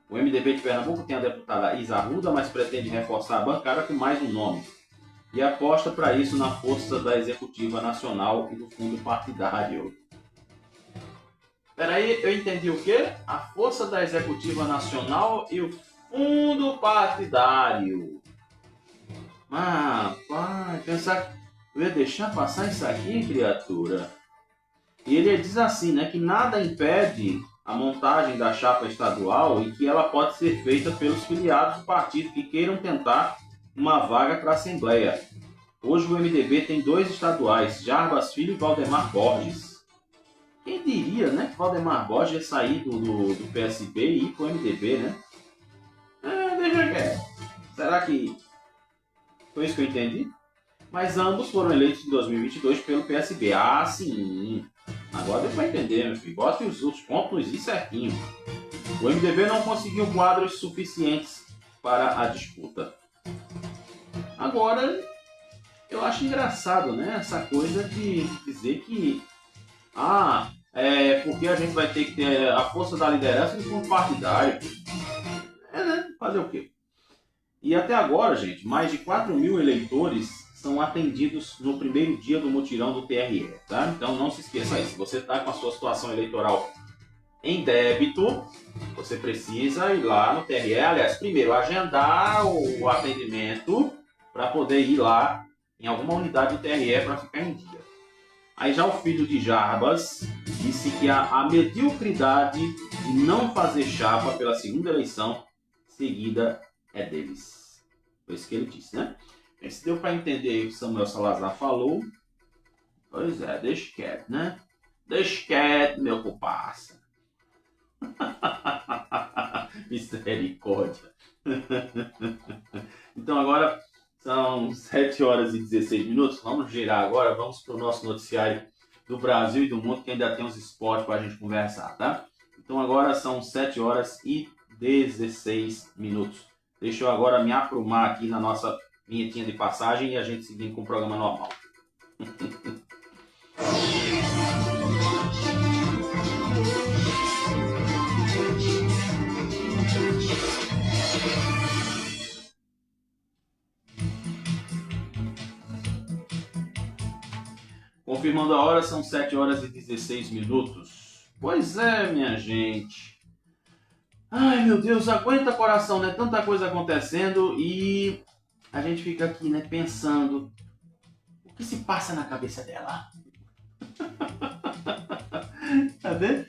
O MDB de Pernambuco tem a deputada Isa Arruda, mas pretende reforçar a bancada com mais um nome. E aposta para isso na força da Executiva Nacional e do Fundo Partidário. Peraí, eu entendi o quê? A força da Executiva Nacional e o Fundo Partidário. Pai, pensar... Eu ia deixar passar isso aqui, criatura? E ele diz assim, que nada impede a montagem da chapa estadual e que ela pode ser feita pelos filiados do partido que queiram tentar uma vaga para a Assembleia. Hoje o MDB tem 2 estaduais, Jarbas Filho e Valdemar Borges. Quem diria, que Valdemar Borges ia sair do PSB e ir para o MDB, deixa quieto. Será que foi isso que eu entendi? Mas ambos foram eleitos em 2022 pelo PSB. Ah, sim. Agora deu para entender, meu filho. Bote os pontos e certinho. O MDB não conseguiu quadros suficientes para a disputa. Agora, eu acho engraçado, essa coisa de dizer que porque a gente vai ter que ter a força da liderança do fundo partidário. Fazer o quê? E até agora, gente, mais de 4.000 eleitores são atendidos no primeiro dia do mutirão do TRE, tá? Então não se esqueça aí, se você está com a sua situação eleitoral em débito, você precisa ir lá no TRE, aliás, primeiro agendar o atendimento para poder ir lá em alguma unidade do TRE para ficar em dia. Aí já o filho de Jarbas disse que a mediocridade de não fazer chapa pela segunda eleição seguida é deles. Foi isso que ele disse, Se deu para entender aí o que Samuel Salazar falou, pois é, deixa quieto, Deixa quieto, meu comparsa. Misericórdia. Então agora são 7 horas e 16 minutos. Vamos girar agora, vamos para o nosso noticiário do Brasil e do mundo, que ainda tem uns esportes para a gente conversar, tá? Então agora são 7 horas e 16 minutos. Deixa eu agora me aprumar aqui na nossa vinhetinha de passagem e a gente seguir com o programa normal. Confirmando a hora, são 7 horas e 16 minutos. Pois é, minha gente. Ai, meu Deus, aguenta coração, Tanta coisa acontecendo e a gente fica aqui, pensando o que se passa na cabeça dela. Cadê?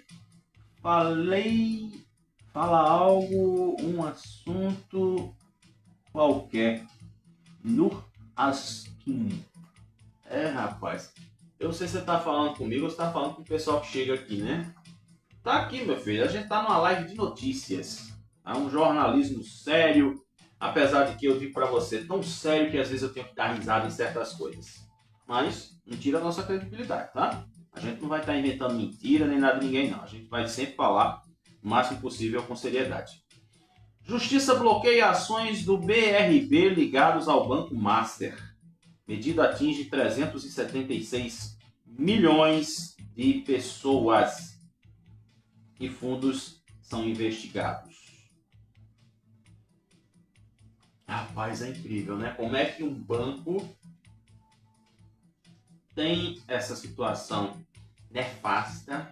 Fala algo, um assunto qualquer. Nur Askin. Rapaz, eu não sei se você tá falando comigo ou se tá falando com o pessoal que chega aqui, Tá aqui, meu filho, a gente tá numa live de notícias. É um jornalismo sério, Apesar de que eu digo para você, tão sério que às vezes eu tenho que dar risada em certas coisas. Mas não tira a nossa credibilidade, tá? A gente não vai estar inventando mentira nem nada de ninguém, não. A gente vai sempre falar o máximo possível com seriedade. Justiça bloqueia ações do BRB ligados ao Banco Master. Medida atinge 376 milhões de pessoas e fundos são investigados. Rapaz, é incrível, né? Como é que um banco tem essa situação nefasta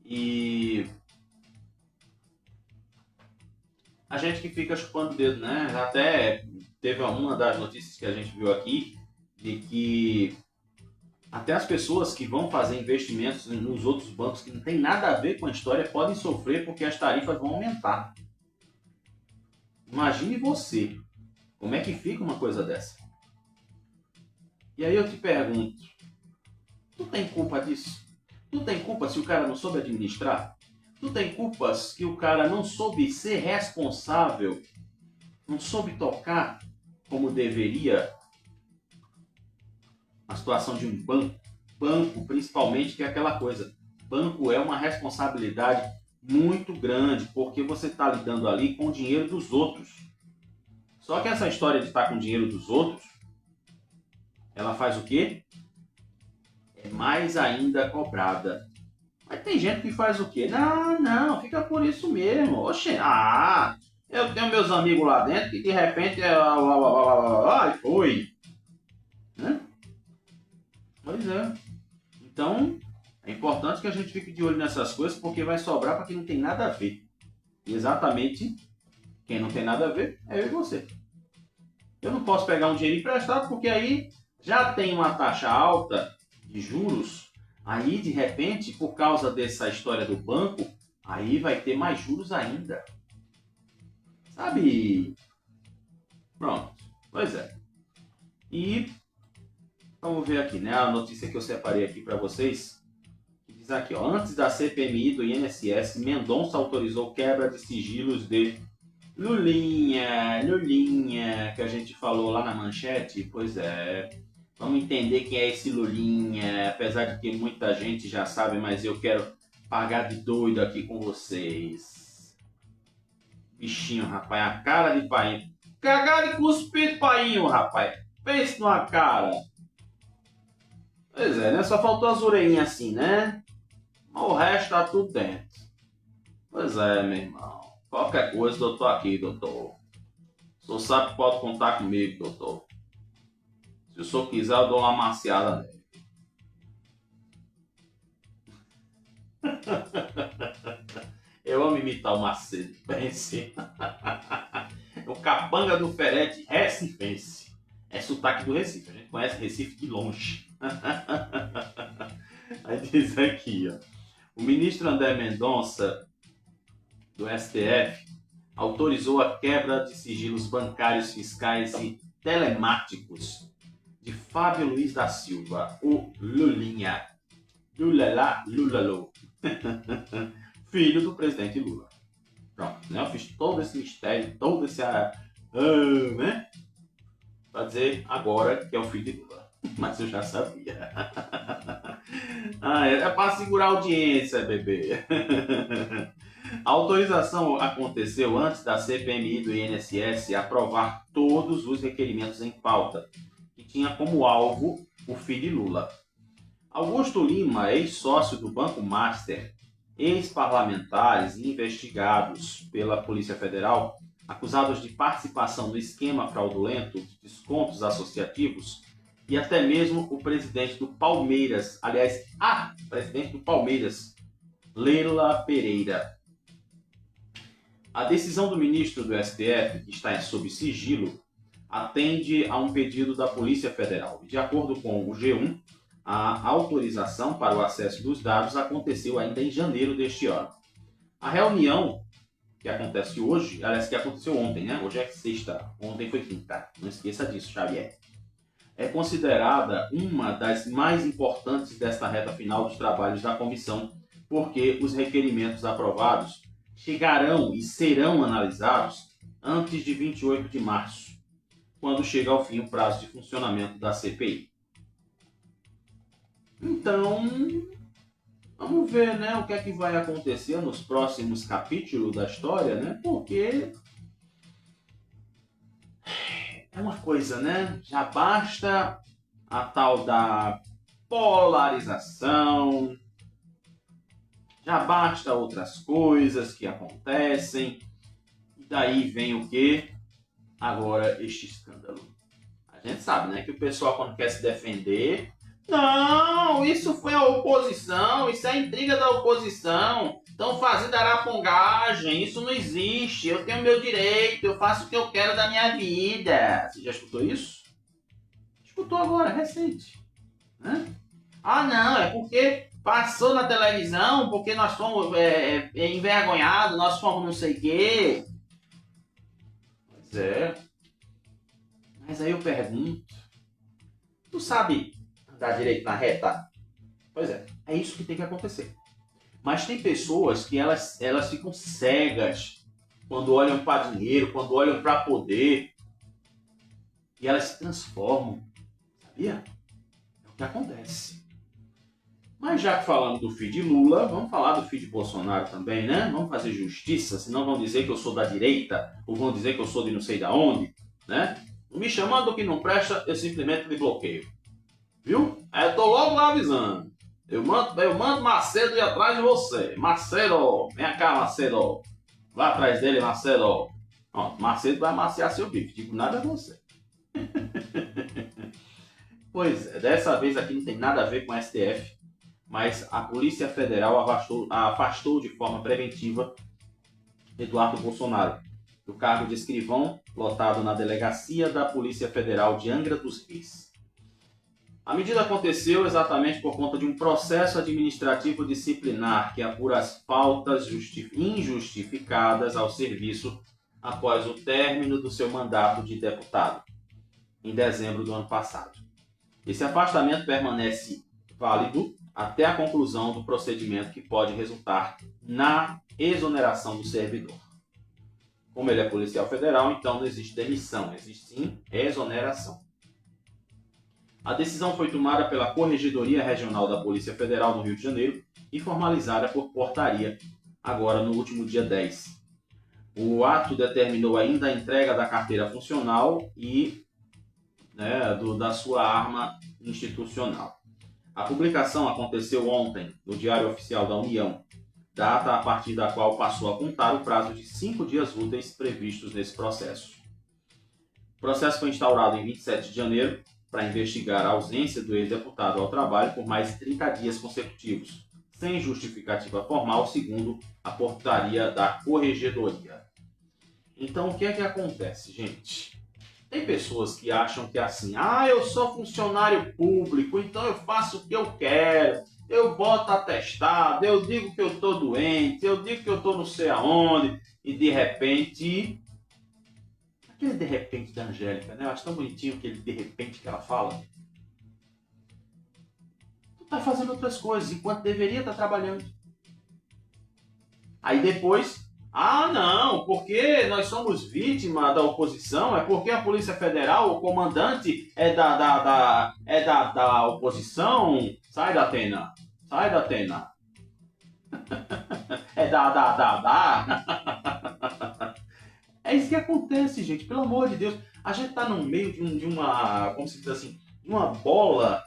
e a gente que fica chupando o dedo, né? Até teve uma das notícias que a gente viu aqui de que até as pessoas que vão fazer investimentos nos outros bancos que não tem nada a ver com a história podem sofrer porque as tarifas vão aumentar. Imagine você, como é que fica uma coisa dessa? E aí eu te pergunto, tu tem culpa disso? Tu tem culpa se o cara não soube administrar? Tu tem culpas que o cara não soube ser responsável, não soube tocar como deveria a situação de um banco? Banco, principalmente, que é aquela coisa. Banco é uma responsabilidade muito grande, porque você está lidando ali com o dinheiro dos outros. Só que essa história de estar com o dinheiro dos outros, ela faz o quê? É mais ainda cobrada. Mas tem gente que faz o quê? Não, fica por isso mesmo. Oxe, eu tenho meus amigos lá dentro que de repente foi. Né? Pois é. Então, é importante que a gente fique de olho nessas coisas, porque vai sobrar para quem não tem nada a ver. E exatamente quem não tem nada a ver é eu e você. Eu não posso pegar um dinheiro emprestado porque aí já tem uma taxa alta de juros. Aí, de repente, por causa dessa história do banco, aí vai ter mais juros ainda. Sabe? Pronto. Pois é. E vamos ver aqui, né? A notícia que eu separei aqui para vocês. Que diz aqui, ó. Antes da CPMI do INSS, Mendonça autorizou quebra de sigilos de Lulinha, que a gente falou lá na manchete. Pois é. Vamos entender quem é esse Lulinha, apesar de que muita gente já sabe, mas eu quero pagar de doido aqui com vocês. Bichinho, rapaz, a cara de painho. Cagar de cuspir de painho, rapaz. Pense numa cara. Pois é, né? Só faltou as orelhinhas assim, né? Mas o resto tá tudo dentro. Pois é, meu irmão. Qualquer coisa, eu tô aqui, doutor. O senhor sabe que pode contar comigo, doutor. Se o senhor quiser, eu dou uma maciada nele. Eu amo imitar o Macedo, pense. O capanga do Ferete recifense. É sotaque do Recife. A gente conhece Recife de longe. Aí diz aqui, ó. O ministro André Mendonça, do STF, autorizou a quebra de sigilos bancários, fiscais e telemáticos de Fábio Luiz da Silva, o Lulinha, Lulalô, filho do presidente Lula. Pronto, né? Eu fiz todo esse mistério, todo esse, né? Pra dizer agora que é o filho de Lula. Mas eu já sabia. É para segurar a audiência, bebê. A autorização aconteceu antes da CPMI do INSS aprovar todos os requerimentos em pauta, que tinha como alvo o filho de Lula. Augusto Lima, ex-sócio do Banco Master, ex-parlamentares investigados pela Polícia Federal, acusados de participação no esquema fraudulento de descontos associativos, e até mesmo o presidente do Palmeiras, aliás, a presidente do Palmeiras, Leila Pereira. A decisão do ministro do STF, que está sob sigilo, atende a um pedido da Polícia Federal. De acordo com o G1, a autorização para o acesso dos dados aconteceu ainda em janeiro deste ano. A reunião que acontece hoje, aliás, que aconteceu ontem, né? Hoje é sexta, ontem foi quinta. Não esqueça disso, Xavier. É considerada uma das mais importantes desta reta final dos trabalhos da comissão, porque os requerimentos aprovados chegarão e serão analisados antes de 28 de março, quando chega ao fim o prazo de funcionamento da CPI. Então, vamos ver, né, o que é que vai acontecer nos próximos capítulos da história, né? Porque é uma coisa, né? Já basta a tal da polarização, já basta outras coisas que acontecem, e daí vem o quê? Agora este escândalo. A gente sabe, né, que o pessoal quando quer se defender, não, isso foi a oposição, isso é a intriga da oposição, estão fazendo arapongagem, isso não existe, eu tenho meu direito, eu faço o que eu quero da minha vida. Você já escutou isso? Escutou agora, recente. Né? Ah, não, é porque passou na televisão, porque nós fomos envergonhados, nós fomos não sei o quê. Pois é. Mas aí eu pergunto, tu sabe andar direito na reta? Pois é isso que tem que acontecer. Mas tem pessoas que elas ficam cegas quando olham para dinheiro, quando olham para poder, e elas se transformam, sabia? É o que acontece. Mas já que falamos do filho de Lula, vamos falar do filho de Bolsonaro também, né? Vamos fazer justiça, senão vão dizer que eu sou da direita, ou vão dizer que eu sou de não sei da onde, né? Me chamando do que não presta, eu simplesmente lhe bloqueio. Viu? Aí eu tô logo lá avisando. Eu mando Macedo ir atrás de você. Macedo, vem cá, Macedo. Vai atrás dele, Macedo. Pronto, Macedo vai amaciar seu bife. Digo nada a você. Pois é, dessa vez aqui não tem nada a ver com a STF, mas a Polícia Federal afastou de forma preventiva Eduardo Bolsonaro do cargo de escrivão lotado na delegacia da Polícia Federal de Angra dos Reis. A medida aconteceu exatamente por conta de um processo administrativo disciplinar que apura as faltas injustificadas ao serviço após o término do seu mandato de deputado, em dezembro do ano passado. Esse afastamento permanece válido até a conclusão do procedimento que pode resultar na exoneração do servidor. Como ele é policial federal, então não existe demissão, existe sim exoneração. A decisão foi tomada pela Corregedoria Regional da Polícia Federal no Rio de Janeiro e formalizada por portaria, agora no último dia 10. O ato determinou ainda a entrega da carteira funcional e da sua arma institucional. A publicação aconteceu ontem no Diário Oficial da União, data a partir da qual passou a contar o prazo de 5 dias úteis previstos nesse processo. O processo foi instaurado em 27 de janeiro para investigar a ausência do ex-deputado ao trabalho por mais de 30 dias consecutivos, sem justificativa formal, segundo a portaria da Corregedoria. Então, o que é que acontece, gente? Tem pessoas que acham que é assim, eu sou funcionário público, então eu faço o que eu quero, eu boto atestado, eu digo que eu estou doente, eu digo que eu estou não sei aonde, e de repente... Aquele de repente da Angélica, né? Eu acho tão bonitinho aquele de repente que ela fala. Tu tá fazendo outras coisas, enquanto deveria estar trabalhando. Aí depois... não, porque nós somos vítima da oposição, é porque a Polícia Federal, o comandante é da oposição. Sai da Atena. É É isso que acontece, gente, pelo amor de Deus. A gente tá no meio de uma, como se diz assim, de uma bola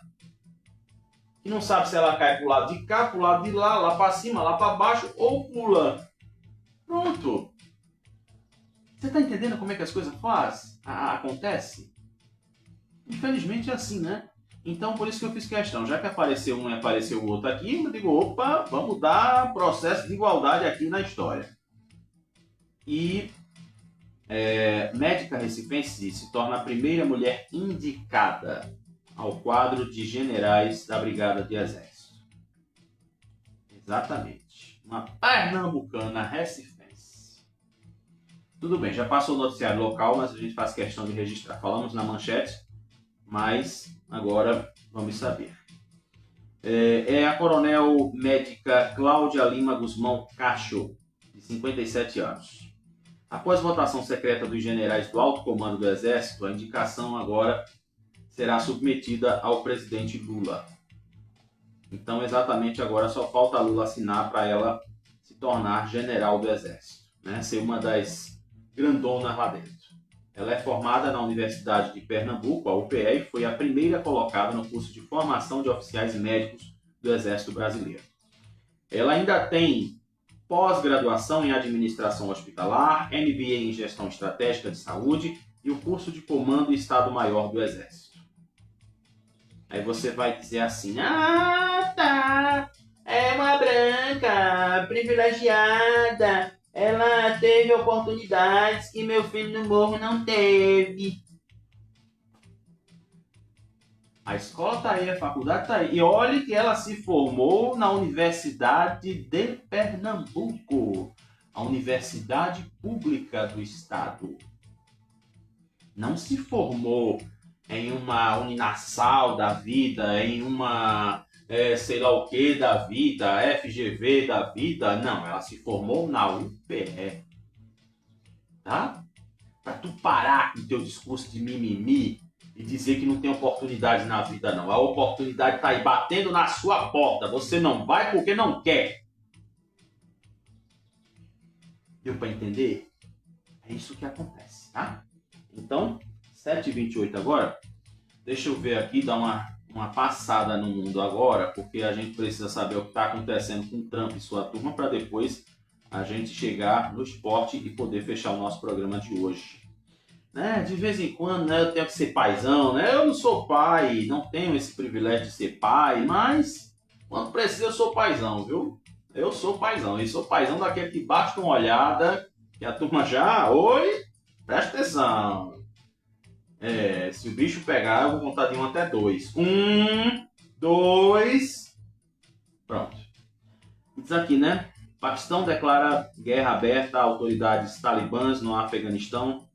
que não sabe se ela cai pro lado de cá, pro lado de lá, lá para cima, lá para baixo ou pula. Pronto. Você tá entendendo como é que as coisas acontecem? Infelizmente é assim, né? Então por isso que eu fiz questão. Já que apareceu um e apareceu o outro aqui, eu digo, opa, vamos dar processo de igualdade aqui na história. E médica recifense se torna a primeira mulher indicada ao quadro de generais da Brigada de Exército. Exatamente. Uma pernambucana recifense. Tudo bem, já passou o noticiário local, mas a gente faz questão de registrar. Falamos na manchete, mas agora vamos saber. A coronel médica Cláudia Lima Guzmão Cacho, de 57 anos. Após votação secreta dos generais do alto comando do Exército, a indicação agora será submetida ao presidente Lula. Então, exatamente agora só falta Lula assinar para ela se tornar general do Exército, né? Ser uma das grandonas lá dentro. Ela é formada na Universidade de Pernambuco, a UPE, e foi a primeira colocada no curso de formação de oficiais médicos do Exército Brasileiro. Ela ainda tem pós-graduação em Administração Hospitalar, MBA em Gestão Estratégica de Saúde e o curso de Comando Estado-Maior do Exército. Aí você vai dizer assim, ah, tá, é uma branca, privilegiada, ela teve oportunidades que meu filho no morro não teve. A escola tá aí, a faculdade tá aí. E olhe que ela se formou na Universidade de Pernambuco, a universidade pública do estado. Não se formou em uma Uninasal da vida, em uma sei lá o que da vida, FGV da vida. Não, ela se formou na UPE. Tá? Pra tu parar com o teu discurso de mimimi e dizer que não tem oportunidade na vida, não. A oportunidade tá aí batendo na sua porta. Você não vai porque não quer. Deu para entender? É isso que acontece, tá? Então, 7h28 agora. Deixa eu ver aqui, dar uma passada no mundo agora, porque a gente precisa saber o que está acontecendo com o Trump e sua turma para depois a gente chegar no esporte e poder fechar o nosso programa de hoje. Né? De vez em quando, né, eu tenho que ser paizão, né? Eu não sou pai, não tenho esse privilégio de ser pai, mas quando precisa eu sou paizão, viu? Eu sou paizão, e sou paizão daquele que bate uma olhada, que a turma já, oi, presta atenção. Se o bicho pegar, eu vou contar de 1 até 2. 1, 2, pronto. Diz aqui, né? Paquistão declara guerra aberta a autoridades talibãs no Afeganistão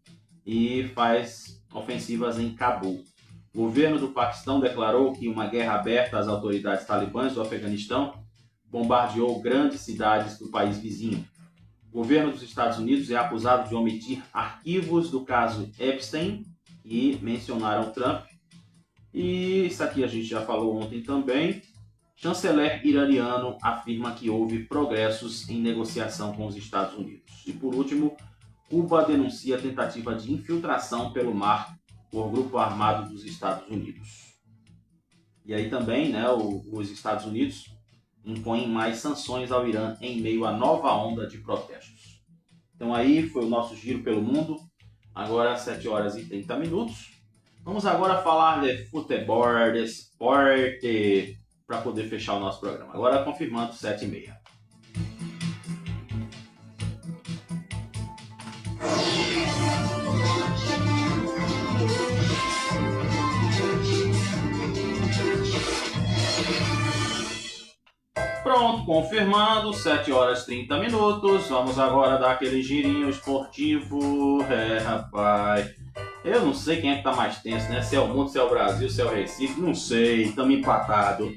e faz ofensivas em Cabul. O governo do Paquistão declarou que uma guerra aberta às autoridades talibãs do Afeganistão bombardeou grandes cidades do país vizinho. O governo dos Estados Unidos é acusado de omitir arquivos do caso Epstein, que mencionaram Trump. E isso aqui a gente já falou ontem também. Chanceler iraniano afirma que houve progressos em negociação com os Estados Unidos. E por último, Cuba denuncia tentativa de infiltração pelo mar por grupo armado dos Estados Unidos. E aí também, né, os Estados Unidos impõem mais sanções ao Irã em meio à nova onda de protestos. Então aí foi o nosso giro pelo mundo. Agora 7h30. Vamos agora falar de futebol, de esporte, para poder fechar o nosso programa. Agora confirmando 7h30. Pronto, confirmando, 7h30. Vamos agora dar aquele girinho esportivo. Rapaz, eu não sei quem é que tá mais tenso, né? Se é o mundo, se é o Brasil, se é o Recife, não sei, estamos empatados.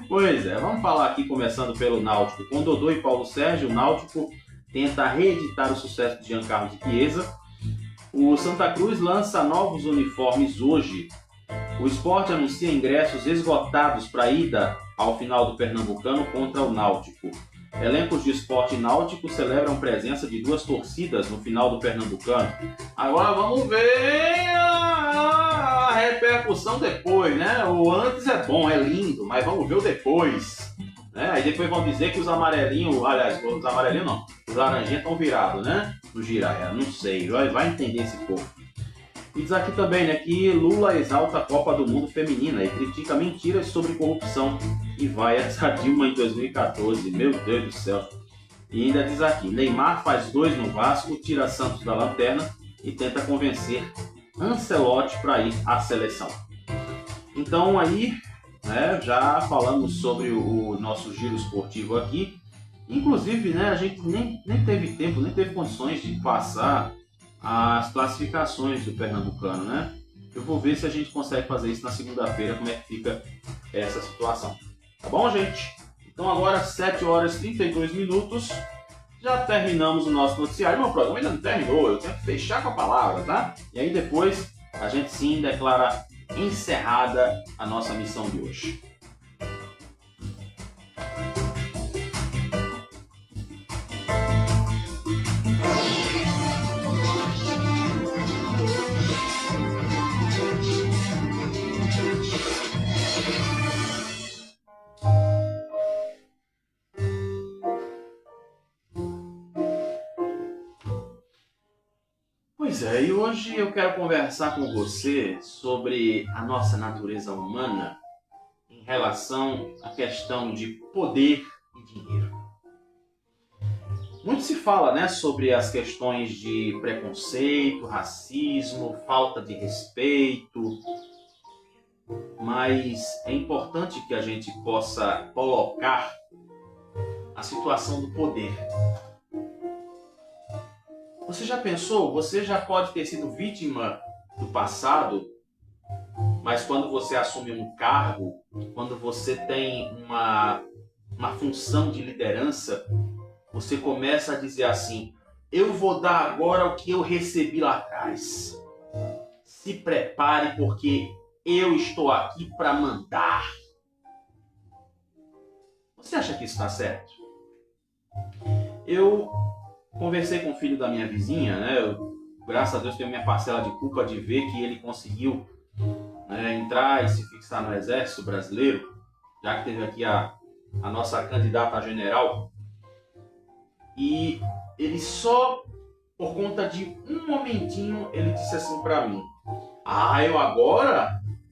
Pois é, vamos falar aqui começando pelo Náutico. Com Dodô e Paulo Sérgio, o Náutico tenta reeditar o sucesso de Giancarlo de Chiesa. O Santa Cruz lança novos uniformes hoje. O Sport anuncia ingressos esgotados para a ida ao final do Pernambucano contra o Náutico. Elencos de Sport e Náutico celebram presença de 2 torcidas no final do Pernambucano. Agora vamos ver a repercussão depois, né? O antes é bom, é lindo, mas vamos ver o depois. Né? Aí depois vão dizer que os amarelinhos, aliás, os amarelinhos não, os laranjinhos estão virados, né? No Giraia, não sei, vai entender esse povo. E diz aqui também, né, que Lula exalta a Copa do Mundo Feminina e critica mentiras sobre corrupção e vai a Dilma em 2014. Meu Deus do céu. E ainda diz aqui, Neymar faz 2 no Vasco, tira Santos da lanterna e tenta convencer Ancelotti para ir à seleção. Então aí, né, já falamos sobre o nosso giro esportivo aqui. Inclusive, né, a gente nem teve tempo, nem teve condições de passar as classificações do Pernambucano, né? Eu vou ver se a gente consegue fazer isso na segunda-feira, como é que fica essa situação. Tá bom, gente? Então agora 7h32. já terminamos o nosso noticiário. Meu programa ainda não terminou, eu tenho que fechar com a palavra, tá? E aí depois a gente sim declara encerrada a nossa missão de hoje. Pois é, e hoje eu quero conversar com você sobre a nossa natureza humana em relação à questão de poder e dinheiro. Muito se fala, né, sobre as questões de preconceito, racismo, falta de respeito, mas é importante que a gente possa colocar a situação do poder. Você já pensou? Você já pode ter sido vítima do passado, mas quando você assume um cargo, quando você tem uma função de liderança, você começa a dizer assim: eu vou dar agora o que eu recebi lá atrás. Se prepare porque eu estou aqui para mandar. Você acha que isso está certo? Eu conversei com o filho da minha vizinha, né? Graças a Deus tenho minha parcela de culpa de ver que ele conseguiu, né, entrar e se fixar no Exército Brasileiro, já que teve aqui a nossa candidata a general. E ele só, por conta de um momentinho, ele disse assim pra mim: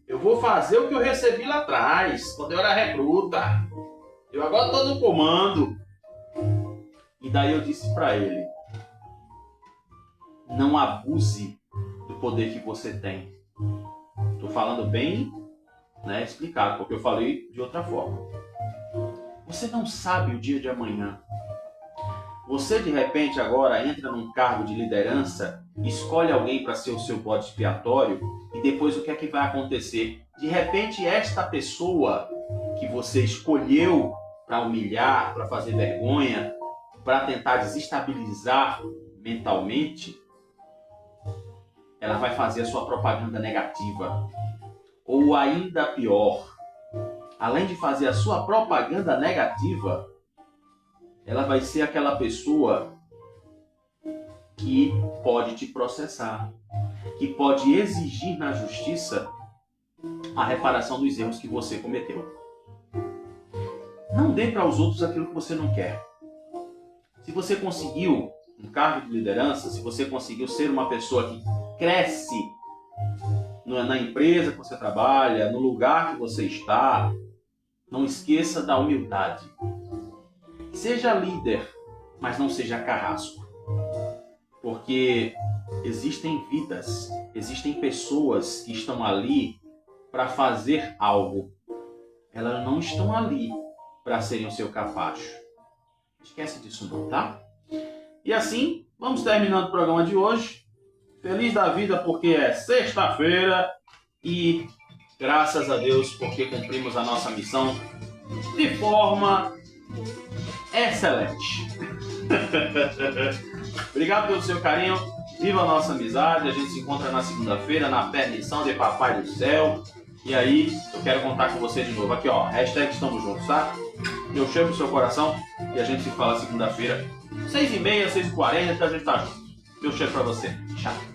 eu vou fazer o que eu recebi lá atrás, quando eu era recruta. Eu agora tô no comando. E daí eu disse pra ele: não abuse do poder que você tem. Tô falando bem, né, explicado, porque eu falei de outra forma. Você não sabe o dia de amanhã. Você de repente agora entra num cargo de liderança, escolhe alguém para ser o seu bode expiatório e depois o que é que vai acontecer? De repente esta pessoa que você escolheu para humilhar, para fazer vergonha, para tentar desestabilizar mentalmente, ela vai fazer a sua propaganda negativa. Ou ainda pior, além de fazer a sua propaganda negativa, ela vai ser aquela pessoa que pode te processar, que pode exigir na justiça a reparação dos erros que você cometeu. Não dê para os outros aquilo que você não quer. Se você conseguiu um cargo de liderança, se você conseguiu ser uma pessoa que cresce na empresa que você trabalha, no lugar que você está, não esqueça da humildade. Seja líder, mas não seja carrasco. Porque existem vidas, existem pessoas que estão ali para fazer algo. Elas não estão ali para serem o seu capacho. Esquece disso não, tá? E assim, vamos terminando o programa de hoje. Feliz da vida porque é sexta-feira e graças a Deus porque cumprimos a nossa missão de forma excelente. Obrigado pelo seu carinho. Viva a nossa amizade. A gente se encontra na segunda-feira na permissão de Papai do Céu. E aí, eu quero contar com você de novo. Aqui, ó, hashtag estamos juntos, tá? Meu cheiro no seu coração. E a gente se fala segunda-feira, 6h30, 6h40, a gente tá junto. Meu cheiro pra você. Tchau.